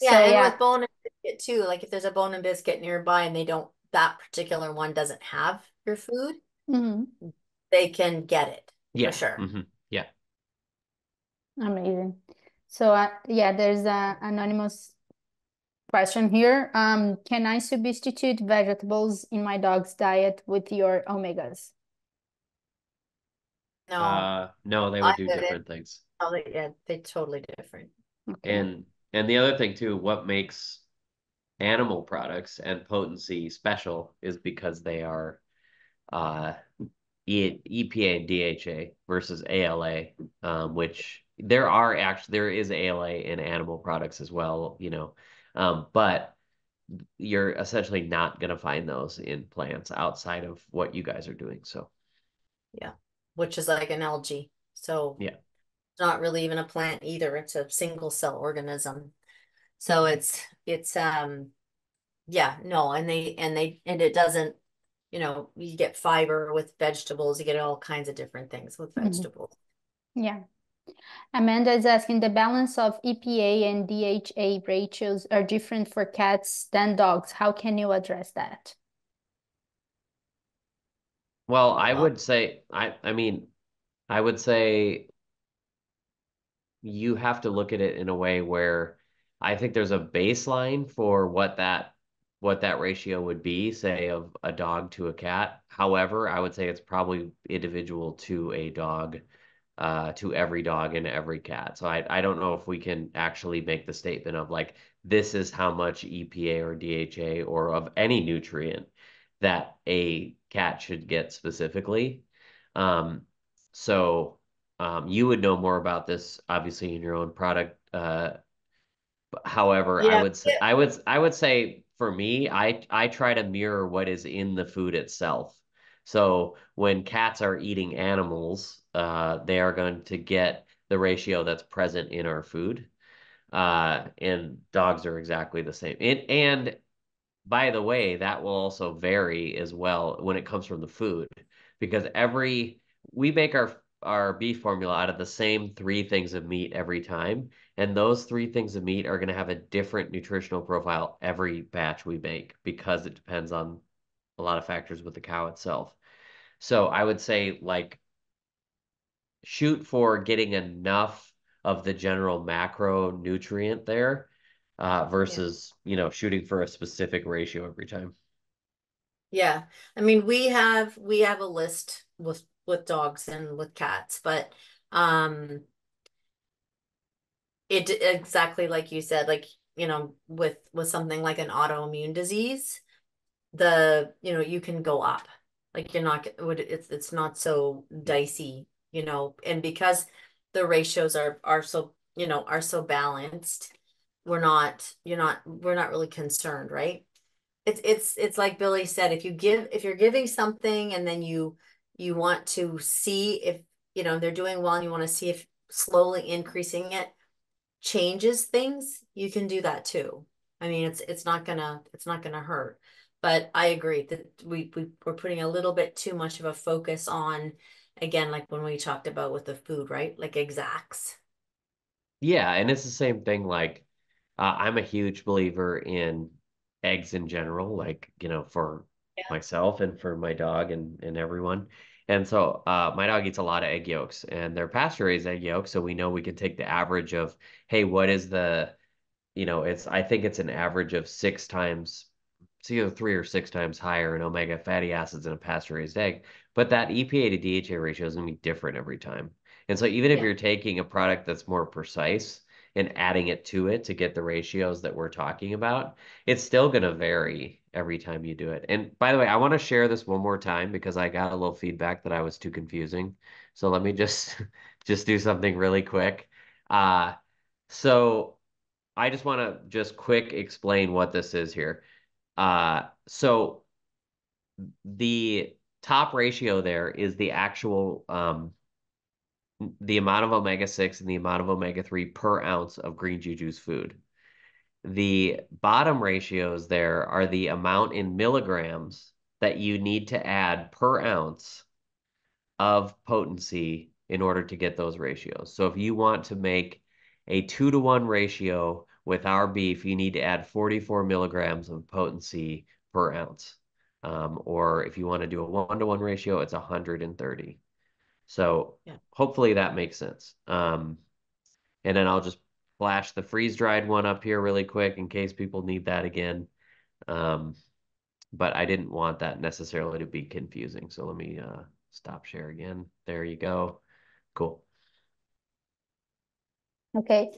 Yeah, So and yeah. with Bone and Biscuit too, like if there's a Bone and Biscuit nearby and that particular one doesn't have your food, Mhm. they can get it for Yeah. sure. Yeah. Amazing. So yeah, there's a anonymous question here. Can I substitute vegetables in my dog's diet with your omegas? No, No, they I would do wouldn't. different things. Oh, yeah, they're totally different. Okay. And the other thing too, what makes animal products and potency special is because they are uh EPA and DHA versus ALA, which there is ALA in animal products as well, but you're essentially not going to find those in plants outside of what you guys are doing. So, Yeah, which is like an algae. So yeah. it's not really even a plant either. It's a single cell organism. So it's yeah, no, and it doesn't, you get fiber with vegetables, you get all kinds of different things with Mhm. vegetables. Yeah. Amanda is asking the balance of EPA and DHA ratios are different for cats than dogs. How can you address that? Well, I Well, would say I mean, I would say you have to look at it in a way where I think there's a baseline for what that ratio would be, say of a dog to a cat. However, I would say it's probably individual to a dog to every dog and every cat. So I don't know if we can actually make the statement of like, this is how much EPA or DHA or of any nutrient that a cat should get specifically. Um, so you would know more about this, obviously, in your own product. However, Yeah. I would say for me, I try to mirror what is in the food itself. So when cats are eating animals, they are going to get the ratio that's present in our food. And dogs are exactly the same. And by the way, that will also vary as well when it comes from the food, because we make our beef formula out of the same three things of meat every time, and those three things of meat are going to have a different nutritional profile every batch we make because it depends on a lot of factors with the cow itself. So I would say like shoot for getting enough of the general macronutrient there Yeah. versus, shooting for a specific ratio every time. Yeah. I mean, we have a list with dogs and with cats, but um it exactly like you said, like, with something like an autoimmune disease, you can go up. Like you're not it's not so dicey, and because the ratios are so balanced, we're not really concerned, right? It's like Billy said, if you're giving something and then you want to see if they're doing well and you want to see if slowly increasing it changes things, you can do that too. I mean, it's not gonna hurt. But I agree that we're putting a little bit too much of a focus on, again, like when we talked about with the food, right? Like exacts. Yeah, and it's the same thing. Like, I'm a huge believer in eggs in general, like, for Yeah. myself and for my dog and everyone. And so, my dog eats a lot of egg yolks, and they're pasture-raised egg yolks. So we know we can take the average of, hey, what is I think it's an average of 6 times, it's either 3 or 6 times higher in omega fatty acids in a pasture-raised egg. But that EPA to DHA ratio is going to be different every time. And so even if Yeah. you're taking a product that's more precise and adding it to get the ratios that we're talking about, it's still going to vary every time you do it. And by the way, I want to share this one more time because I got a little feedback that I was too confusing. So let me just just do something really quick. Uh, so I just want to just quick explain what this is here. So the top ratio there is the actual the amount of omega-6 and the amount of omega-3 per ounce of green juju's food. The bottom ratios there are the amount in milligrams that you need to add per ounce of potency in order to get those ratios. So if you want to make a 2-to-1 ratio with our beef, you need to add 44 milligrams of potency per ounce. Or if you want to do a 1-to-1 ratio, it's 130. So Yeah. hopefully that makes sense. And then I'll just flash the freeze-dried one up here really quick in case people need that again. Um, but I didn't want that necessarily to be confusing. So let me stop share again. There you go. Cool. Okay.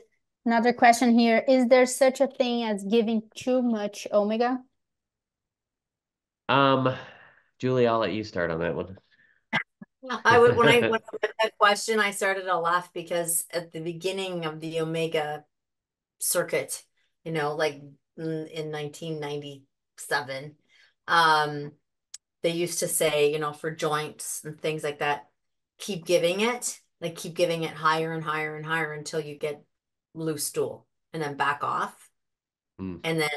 Another question here. Is there such a thing as giving too much omega? Um, Julie, I'll let you start on that one. When I read that question, I started to laugh because at the beginning of the Omega circuit, like in 1997, um, they used to say, for joints and things like that, keep giving it higher and higher and higher until you get loose stool and then back off. Hmm. And then,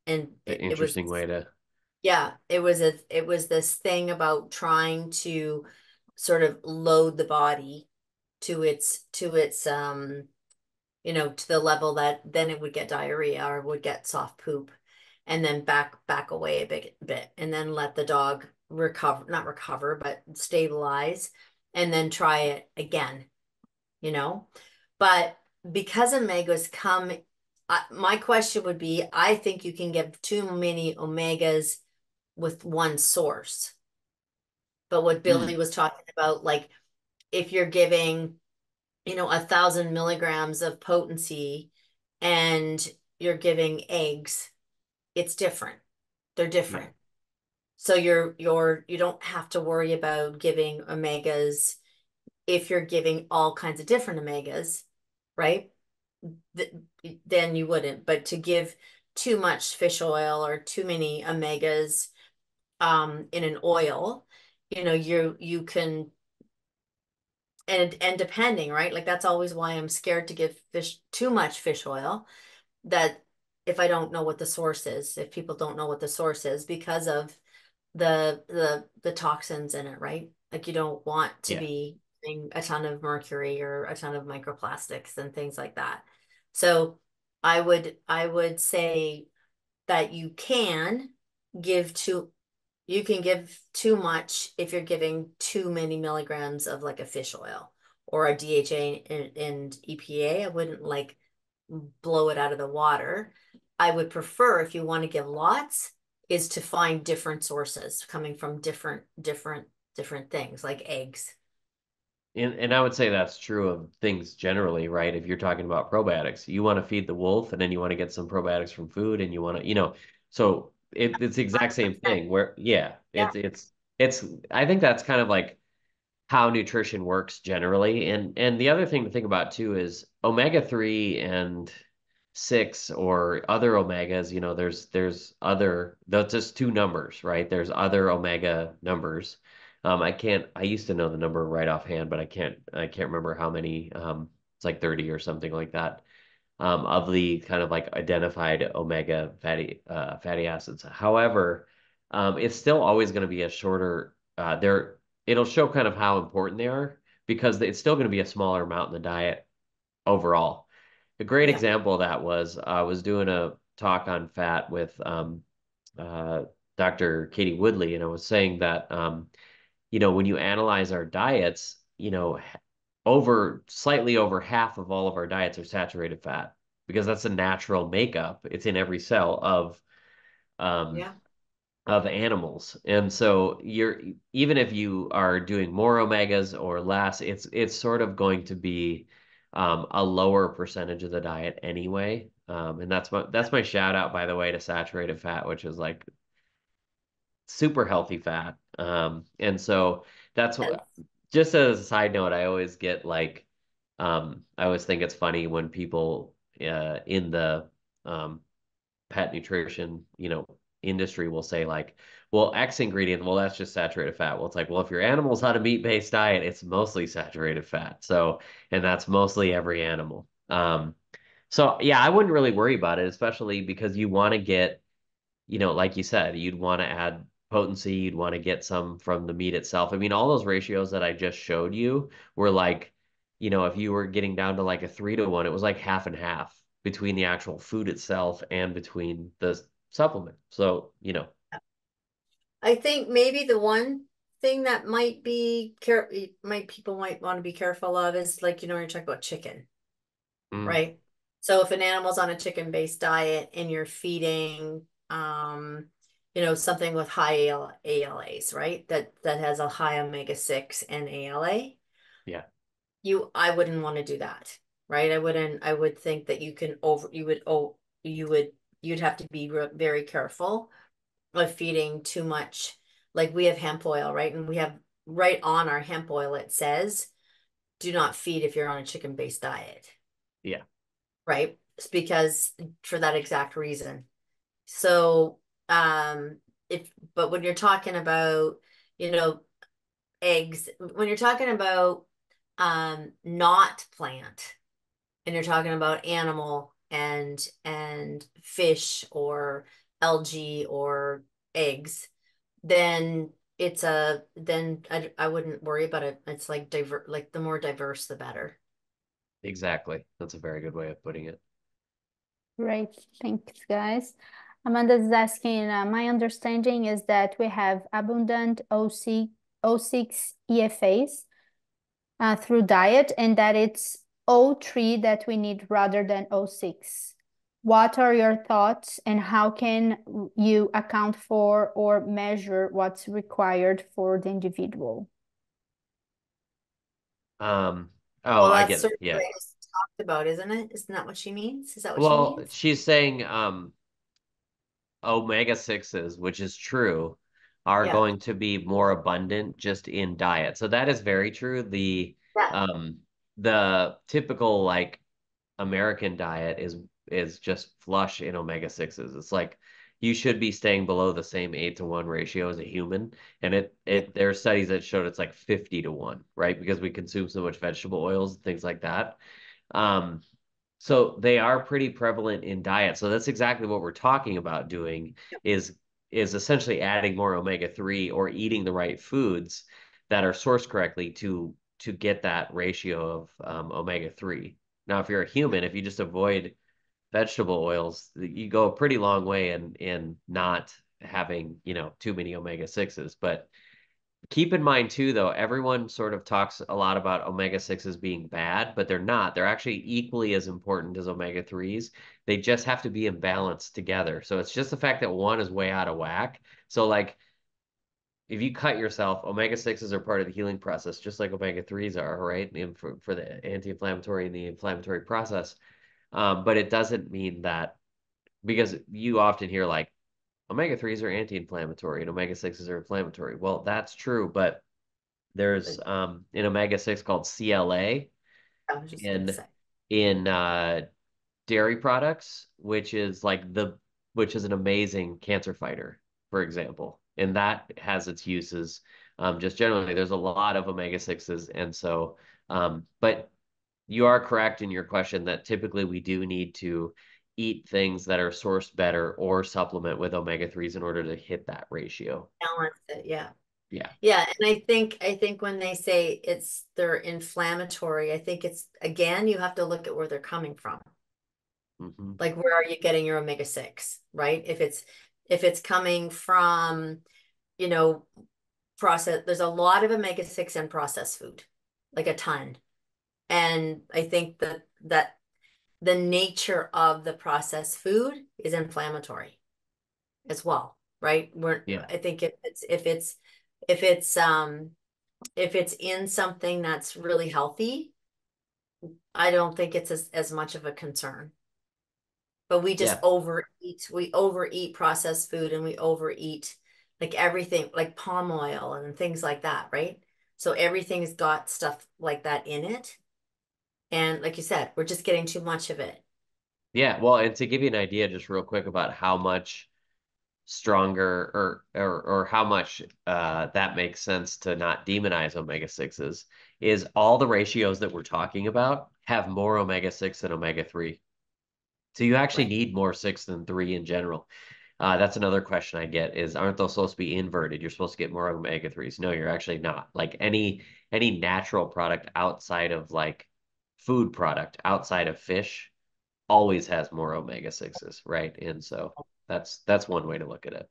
and it was, Interesting way to. yeah, it was this thing about trying to sort of load the body to the level that then it would get diarrhea or would get soft poop, and then back away a bit and then let the dog recover, not recover, but stabilize, and then try it again, you know. But because omegas come, my question would be, I think you can get too many omegas with one source. But what Hmm. Billy was talking about, like if you're giving 1,000 milligrams of potency and you're giving eggs, it's different. They're Yeah. different. So you don't have to worry about giving omegas if you're giving all kinds of different omegas, right? Th then you wouldn't. But to give too much fish oil or too many omegas in an oil, you can, and depending, right? Like that's always why I'm scared to give fish too much fish oil, that if I don't know what the source is, if people don't know what the source is because of the toxins in it, right? Like you don't want to Yeah. be using a ton of mercury or a ton of microplastics and things like that. So I would say that give too you can give too much if you're giving too many milligrams of like a fish oil or a DHA and EPA. I wouldn't like blow it out of the water. I would prefer, if you want to give lots, is to find different sources coming from different things like eggs. And I would say that's true of things generally, right? If you're talking about probiotics, you want to feed the wolf and then you want to get some probiotics from food and you want to, so it's the exact same 100%. thing where, yeah, Yeah. it's, I think that's kind of like how nutrition works generally. And the other thing to think about too is omega-3 and 6 or other omegas, there's other, that's just two numbers, right? There's other omega numbers. I used to know the number right offhand, but I can't remember how many, it's like 30 or something like that, of the kind of like identified omega fatty acids. However, it's still always going to be a shorter, it'll show kind of how important they are because it's still going to be a smaller amount in the diet overall. A great Yeah. example of that was I was doing a talk on fat with uh, Dr. Katie Woodley, and I was saying that when you analyze our diets, over slightly over half of all of our diets are saturated fat because that's a natural makeup. It's in every cell um, Yeah. of animals. And so even if you are doing more omegas or less, it's sort of going to be a lower percentage of the diet anyway. And that's my shout out, by the way, to saturated fat, which is like super healthy fat. And so that's what, just as a side note, I always get like, I always think it's funny when people in the um, pet nutrition, industry will say like, well, X ingredient, well, that's just saturated fat. Well, it's like, well, if your animal's on a meat-based diet, it's mostly saturated fat. So, and that's mostly every animal. So yeah, I wouldn't really worry about it, especially because you want to get, like you said, you'd want to add potency, you'd want to get some from the meat itself. I mean, all those ratios that I just showed you were like, if you were getting down to like a 3-to-1, it was like half and half between the actual food itself and between the supplement. So, I think maybe the one thing that people might want to be careful of is like, you're talking about chicken, mm, right? So if an animal's on a chicken-based diet and you're feeding, something with high ALAs, right? That has a high omega-6 and ALA, yeah, I wouldn't want to do that, right? I would think that you'd have to be very careful of feeding too much. Like we have hemp oil, right? And we have right on our hemp oil, it says, do not feed if you're on a chicken-based diet, yeah, right? It's because for that exact reason. So, but when you're talking about, you know, eggs, when you're talking about not plant and you're talking about animal and fish or algae or eggs, then I wouldn't worry about it. It's like like the more diverse, the better. exactly. That's a very good way of putting it. Great, thanks, guys. Amanda is asking, my understanding is that we have abundant O6 EFAs through diet and that it's O3 that we need rather than O6. What are your thoughts and how can you account for or measure what's required for the individual? Oh, Well, I that's get it. sort of Yeah. what I just talked about, isn't it? Isn't that what she means? Is that what she Well, means? she's saying omega 6s, which is true, are Yeah. going to be more abundant just in diet. So that is very true. Yeah. Um the typical like American diet is just flush in omega 6s. It's like you should be staying below the same 8-to-1 ratio as a human. And Yeah. there are studies that showed it's like 50-to-1, right? Because we consume so much vegetable oils and things like that. Um, so they are pretty prevalent in diet. So that's exactly what we're talking about doing is is essentially adding more omega-3 or eating the right foods that are sourced correctly to get that ratio of omega-3. Now, if you're a human, if you just avoid vegetable oils, you go a pretty long way in not having, too many omega-6s. But keep in mind too, though, everyone sort of talks a lot about omega-6s being bad, but they're not. They're actually equally as important as omega-3s. They just have to be in balance together. So it's just the fact that one is way out of whack. So like if you cut yourself, omega-6s are part of the healing process, just like omega-3s are, right? And for the anti-inflammatory and the inflammatory process. But it doesn't mean that because you often hear like omega-3s are anti-inflammatory and omega-6s are inflammatory. Well, that's true, but there's an omega-6 called CLA I was just gonna in say. in dairy products, which is an amazing cancer fighter, for example. And that has its uses. Just generally, there's a lot of omega-6s. And so, but you are correct in your question that typically we do need to eat things that are sourced better or supplement with omega-3s in order to hit that ratio. Balance it, yeah. Yeah. Yeah, and I think when they say they're inflammatory, I think it's again, you have to look at where they're coming from. Hmm. Like where are you getting your omega-6, right? If it's coming from, you know, there's a lot of omega-6 in processed food, like a ton. And I think that the nature of the processed food is inflammatory as well, right? Yeah. I think if it's if it's in something that's really healthy, I don't think it's as much of a concern. But we just Yeah. overeat. We overeat processed food and we overeat like everything, like palm oil and things like that, right? So everything's got stuff like that in it. And like you said, we're just getting too much of it. Yeah. Well, and to give you an idea, just real quick about how much stronger or how much that makes sense to not demonize omega-6s is all the ratios that we're talking about have more omega-6 than omega-3. So you actually Right. need more 6 than 3 in general. That's another question I get is aren't those supposed to be inverted? You're supposed to get more omega-3s. No, you're actually not. Like any natural product outside of like food product outside of fish always has more omega-6s, right? And so that's one way to look at it.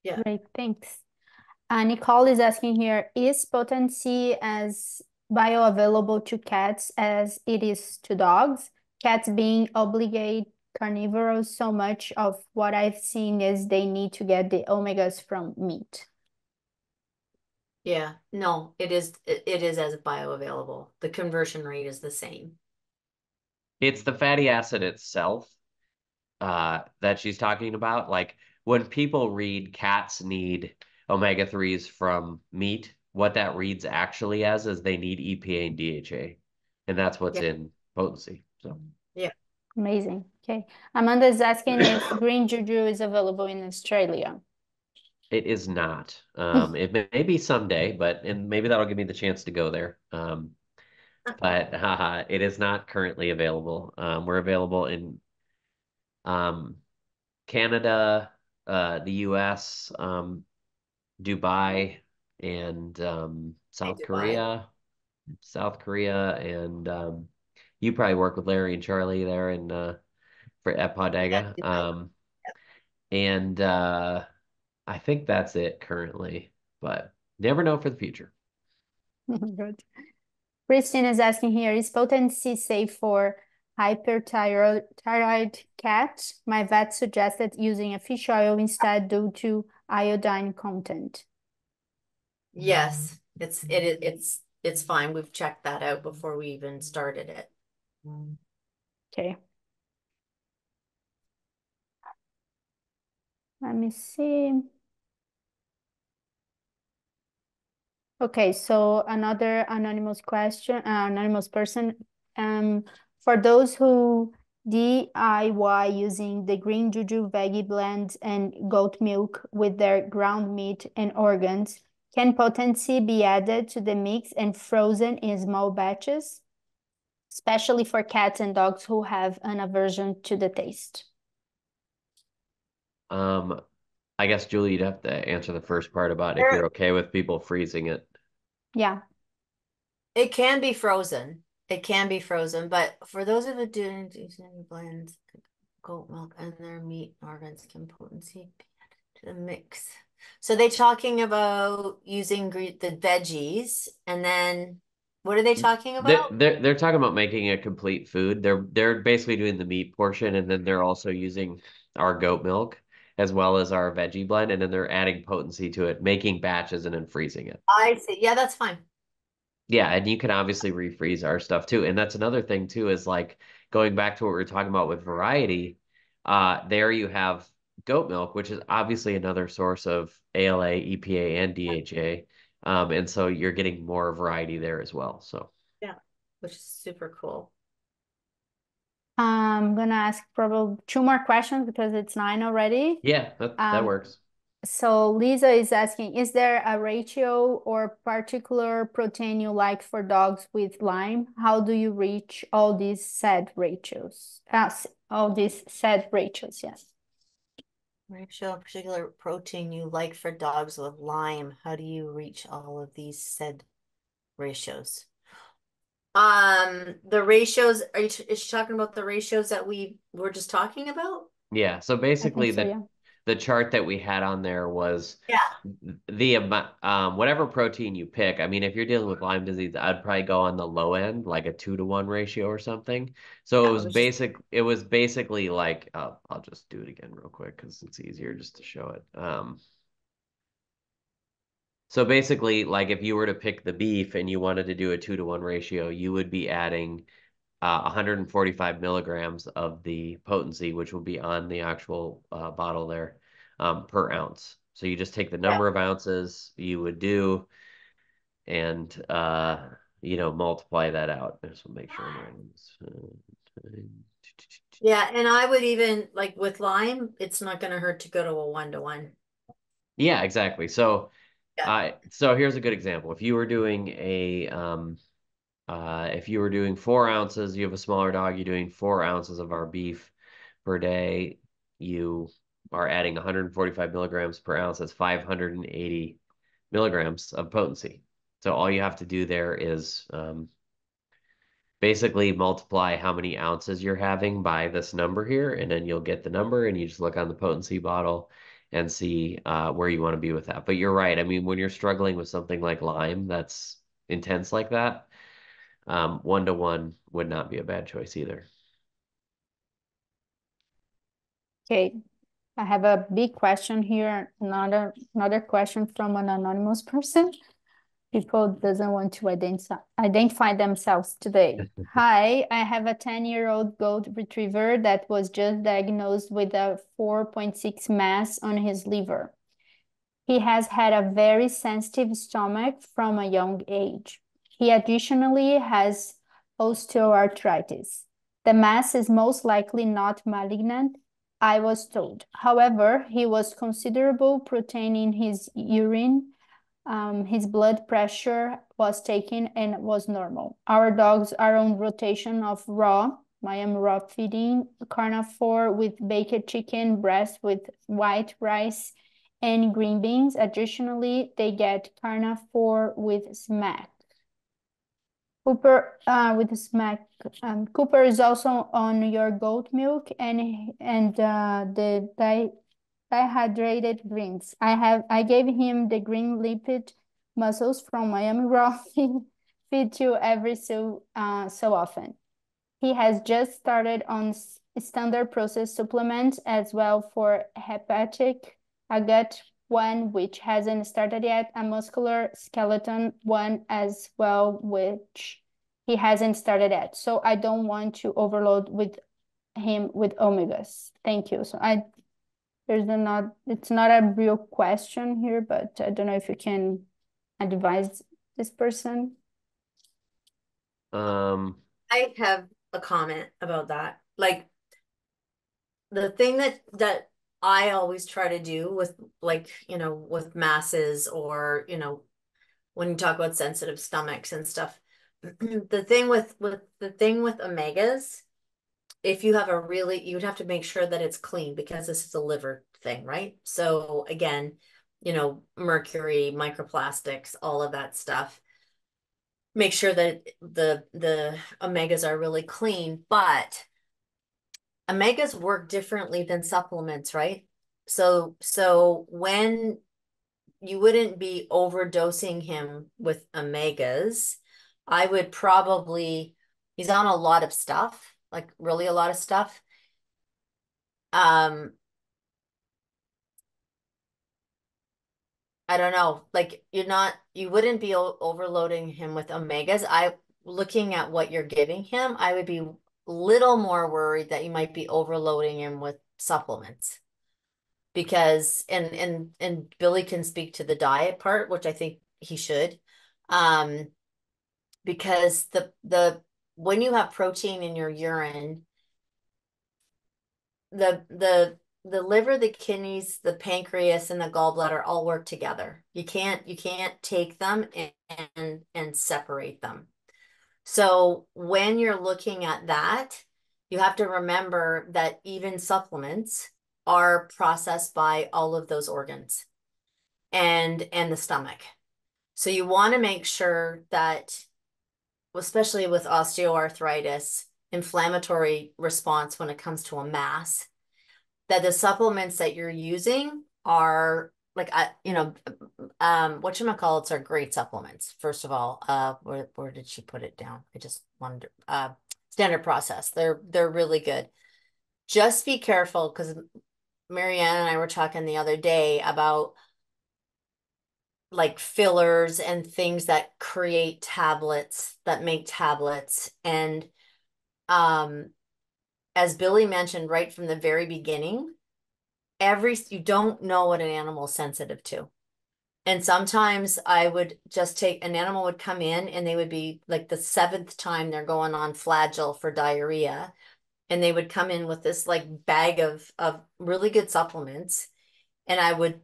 Yeah. Great, thanks. Nicole is asking here, is potency as bioavailable to cats as it is to dogs? Cats being obligate carnivorous, so much of what I've seen is they need to get the omegas from meat. Yeah. No, it is as bioavailable. The conversion rate is the same. It's the fatty acid itself that she's talking about. Like when people read cats need omega-3s from meat, what that reads actually as is they need EPA and DHA. And that's what's Yeah. in potency. So Yeah. Amazing. Okay. Amanda is asking if green juju is available in Australia. it is not. It may be someday, and maybe that'll give me the chance to go there. But it is not currently available. We're available in um, Canada, the US, Dubai, and Hey, Dubai. South Korea, and you probably work with Larry and Charlie there at Yeah, Bodega. Dubai. And I think that's it currently, but never know for the future. Good. Christine is asking here, is potency safe for hyperthyroid cat? My vet suggested using a fish oil instead due to iodine content. Yes, it's it's fine. We've checked that out before we even started it. Okay. Let me see. Okay, so another anonymous question, anonymous person. For those who DIY using the green juju veggie blends and goat milk with their ground meat and organs, can potency be added to the mix and frozen in small batches, especially for cats and dogs who have an aversion to the taste? I guess Julie, you'd have to answer the first part about if There, you're okay with people freezing it. Yeah. it can be frozen. It can be frozen, but for those of it doing using blends, goat milk and their meat organs can potency to the mix. So they talking about using the veggies, and then what are they talking about? They're talking about making a complete food. They're basically doing the meat portion, and then they're also using our goat milk as well as our veggie blend, and then they're adding potency to it, making batches and then freezing it. I see. Yeah, that's fine. Yeah, and you can obviously refreeze our stuff too. And that's another thing too, is like going back to what we were talking about with variety. There you have goat milk, which is obviously another source of ALA, EPA, and DHA. And so you're getting more variety there as well. So Yeah, which is super cool. I'm gonna ask probably two more questions because it's 9 already. yeah, that Um, works. So Lisa is asking, is there a ratio or particular protein you like for dogs with Lyme? How do you reach all these said ratios? All these said ratios, yes. Ratio a particular protein you like for dogs with Lyme. How do you reach all of these said ratios? The ratios, is she talking about the ratios that we were just talking about? Yeah, so I think basically so, yeah. the chart that we had on there was Yeah. the amount whatever protein you pick. I mean, if you're dealing with Lyme disease, I'd probably go on the low end, like a 2-to-1 ratio or something. So Yeah, it was just it was basically like I'll just do it again real quick because it's easier just to show it. So basically, like if you were to pick the beef and you wanted to do a 2-to-1 ratio, you would be adding 145 milligrams of the potency, which will be on the actual bottle there, per ounce. So you just take the yeah. number of ounces you would do and multiply that out. Just to make sure I'm right on this. Yeah, and I would even like with Lyme, it's not going to hurt to go to a 1-to-1. Yeah, exactly. So Yeah. so here's a good example. If you were doing 4 ounces, you have a smaller dog, you're doing 4 ounces of our beef per day, you are adding 145 milligrams per ounce. That's 580 milligrams of potency. So all you have to do there is basically multiply how many ounces you're having by this number here, and then you'll get the number, and you just look on the potency bottle and see where you want to be with that. But you're right. I mean, when you're struggling with something like Lyme that's intense like that, 1-to-1 would not be a bad choice either. Okay. I have a big question here. Another question from an anonymous person. People doesn't want to identify themselves today. Hi, I have a 10-year-old gold retriever that was just diagnosed with a 4.6 mass on his liver. He has had a very sensitive stomach from a young age. He additionally has osteoarthritis. The mass is most likely not malignant, I was told. However, he was considerable protein in his urine. His blood pressure was taken and was normal. Our dogs are on rotation of raw, Miami raw feeding, carnivore with baked chicken, breast with white rice, and green beans. Additionally, they get carnivore with smack. Cooper with smack. Cooper is also on your goat milk and the dehydrated greens. I gave him the green lipid mussels from Miami Raw feed to every so often. He has just started on standard processed supplements as well for hepatic, gut one which hasn't started yet, a muscular skeleton one as well, which he hasn't started yet. So I don't want to overload with him with omegas. Thank you. So it's not a real question here, but I don't know if you can advise this person. I have a comment about that. Like the thing that I always try to do with, like, with masses, or, when you talk about sensitive stomachs and stuff, the thing with omegas, if you have you would have to make sure that it's clean, because this is a liver thing, right? So again, mercury, microplastics, all of that stuff. Make sure that the omegas are really clean, but omegas work differently than supplements, right? So when you wouldn't be overdosing him with omegas, I would probably, he's on a lot of stuff, like really a lot of stuff. I don't know, like you wouldn't be overloading him with omegas. Looking at what you're giving him, I would be a little more worried that you might be overloading him with supplements, because and Billy can speak to the diet part, which I think he should. Because when you have protein in your urine, the liver, the kidneys, the pancreas, and the gallbladder all work together. You can't take them and separate them. So when you're looking at that, you have to remember that even supplements are processed by all of those organs and the stomach. So you want to make sure that, especially with osteoarthritis, inflammatory response when it comes to a mass, that the supplements that you're using are like, whatchamacallits are great supplements. First of all, where did she put it down? I just wonder. Standard Process. They're really good. Just be careful, because Marianne and I were talking the other day about like fillers and things that create tablets, that make tablets. And as Billy mentioned right from the very beginning, you don't know what an animal is sensitive to. And sometimes I would just an animal would come in and they would be like the 7th time they're going on Flagyl for diarrhea. And they would come in with this like bag of really good supplements. And I would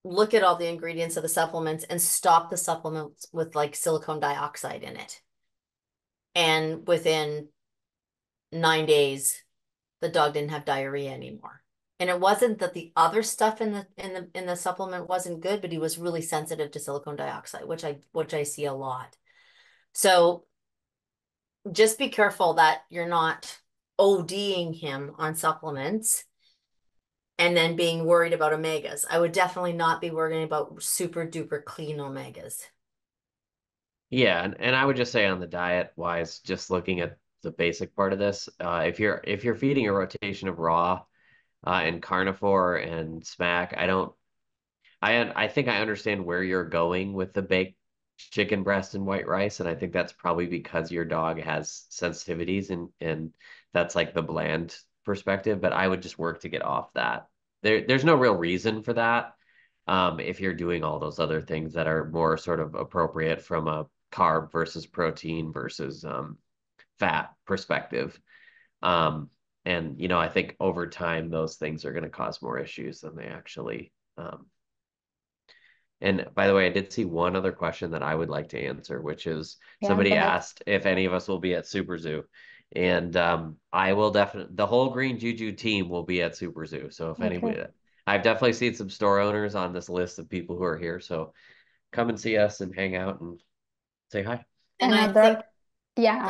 look at all the ingredients of the supplements and stop the supplements with like silicone dioxide in it. And within 9 days, the dog didn't have diarrhea anymore. And it wasn't that the other stuff in the supplement wasn't good, but he was really sensitive to silicone dioxide, which I see a lot. So just be careful that you're not ODing him on supplements and then being worried about omegas. I would definitely not be worrying about super duper clean omegas. Yeah, and I would just say on the diet wise, just looking at the basic part of this, if you're feeding a rotation of raw and carnivore and smack, I think I understand where you're going with the baked chicken breast and white rice, and I think that's probably because your dog has sensitivities, and that's like the bland perspective, but I would just work to get off that. There's no real reason for that. If you're doing all those other things that are more sort of appropriate from a carb versus protein versus fat perspective. And I think over time those things are going to cause more issues than they actually. And by the way, I did see one other question that I would like to answer, which is somebody asked if any of us will be at Super Zoo. And I will definitely, the whole Green Juju team will be at Super Zoo. So if anybody, I've definitely seen some store owners on this list of people who are here. So come and see us and hang out and say hi. And I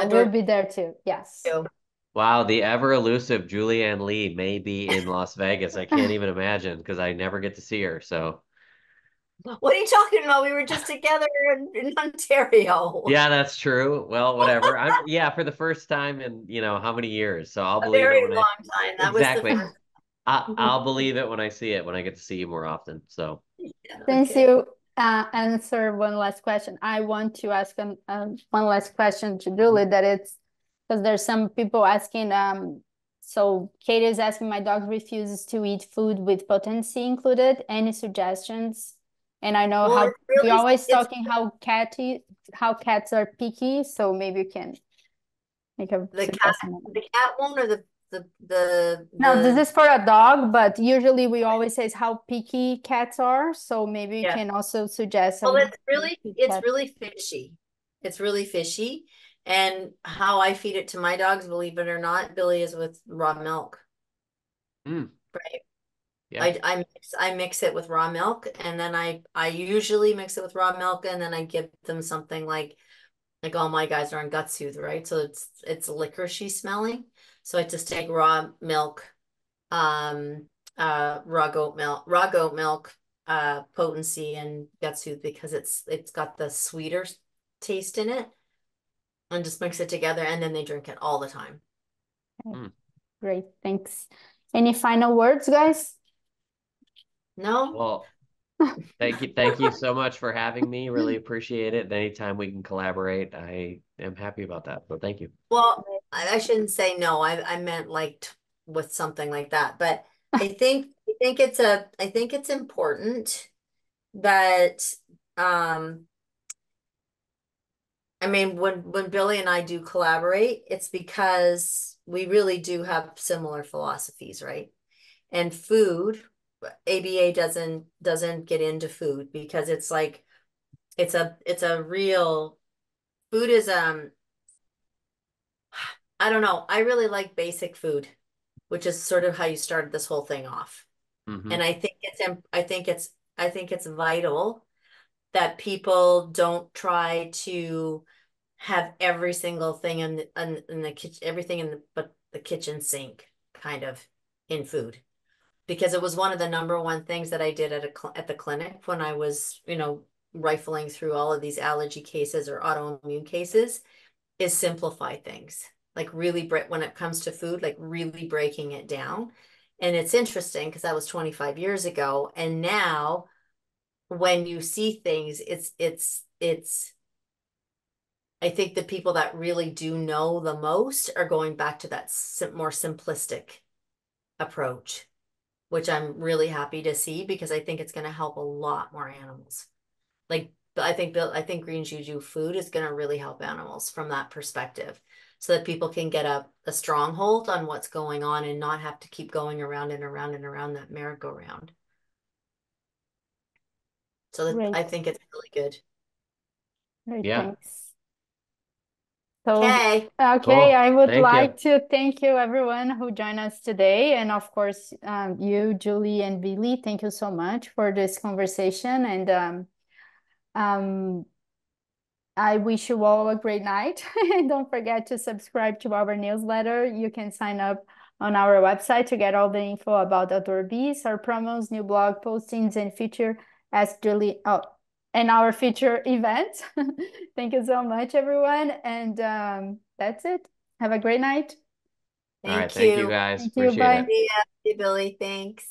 will be there too. Yes. Wow, the ever elusive Julianne Lee may be in Las Vegas. I can't even imagine, because I never get to see her. So what are you talking about? We were just together in Ontario. Yeah, that's true. Well, whatever. For the first time in how many years. So I'll believe very it long time. That exactly. was the first. I'll believe it when I see it, when I get to see you more often. So Since Okay. you answer one last question, I want to ask one last question to Julie. That it's because there's some people asking. So Katie is asking, my dog refuses to eat food with potency included. Any suggestions? And I know Well, how it's we really, always it's talking how cats are picky. So maybe you can make a the cat, suggestion. the cat one or No, this the is for a dog, but usually we always say how picky cats are. So maybe you yeah. can also suggest Well, some it's cat. really fishy. It's really fishy. And how I feed it to my dogs, believe it or not, Billy, is with raw milk. Mm, Right. yeah. I mix it with raw milk, and then I usually mix it with raw milk, and then I give them something like all my guys are on gut soothe, right? So it's licoricey smelling. So I just take raw milk, um, raw goat milk, potency and gut soothe because it's got the sweeter taste in it, and just mix it together, and then they drink it all the time. Mm. Great, thanks. Any final words, guys? No? Well, thank you so much for having me. Really appreciate it. Anytime we can collaborate, I am happy about that. So thank you. Well, I shouldn't say no. I meant like with something like that. But I think it's important that I mean when Billy and I do collaborate, it's because we really do have similar philosophies, right? And food, ABA doesn't get into food because it's like it's a real food is I don't know. I really like basic food, which is sort of how you started this whole thing off. Hmm. And I think it's vital that people don't try to have every single thing in the kitchen, everything in but the kitchen sink kind of in food. Because it was one of the number one things that I did at the clinic when I was, rifling through all of these allergy cases or autoimmune cases is simplify things. Like really when it comes to food, like really breaking it down. And it's interesting because that was 25 years ago. And now when you see things, it's I think the people that really do know the most are going back to that more simplistic approach, which I'm really happy to see because I think it's going to help a lot more animals. Like I think green juju food is going to really help animals from that perspective so that people can get a stronghold on what's going on and not have to keep going around and around and around that merry-go-round. So I Great, think it's really good. great, Yeah, thanks. So, Okay. okay, cool. I would Thank you. like to thank you everyone who joined us today. And of course, you, Julie, and Billy, thank you so much for this conversation. And um, I wish you all a great night. And don't forget to subscribe to our newsletter. You can sign up on our website to get all the info about Outdoor Bees, our promos, new blog postings, and future Ask Julie. Oh, and our future events. Thank you so much, everyone. And that's it. Have a great night. All right. Thank Thank you you. guys. Thank you. Appreciate Bye. it. See ya, Billy. Thanks.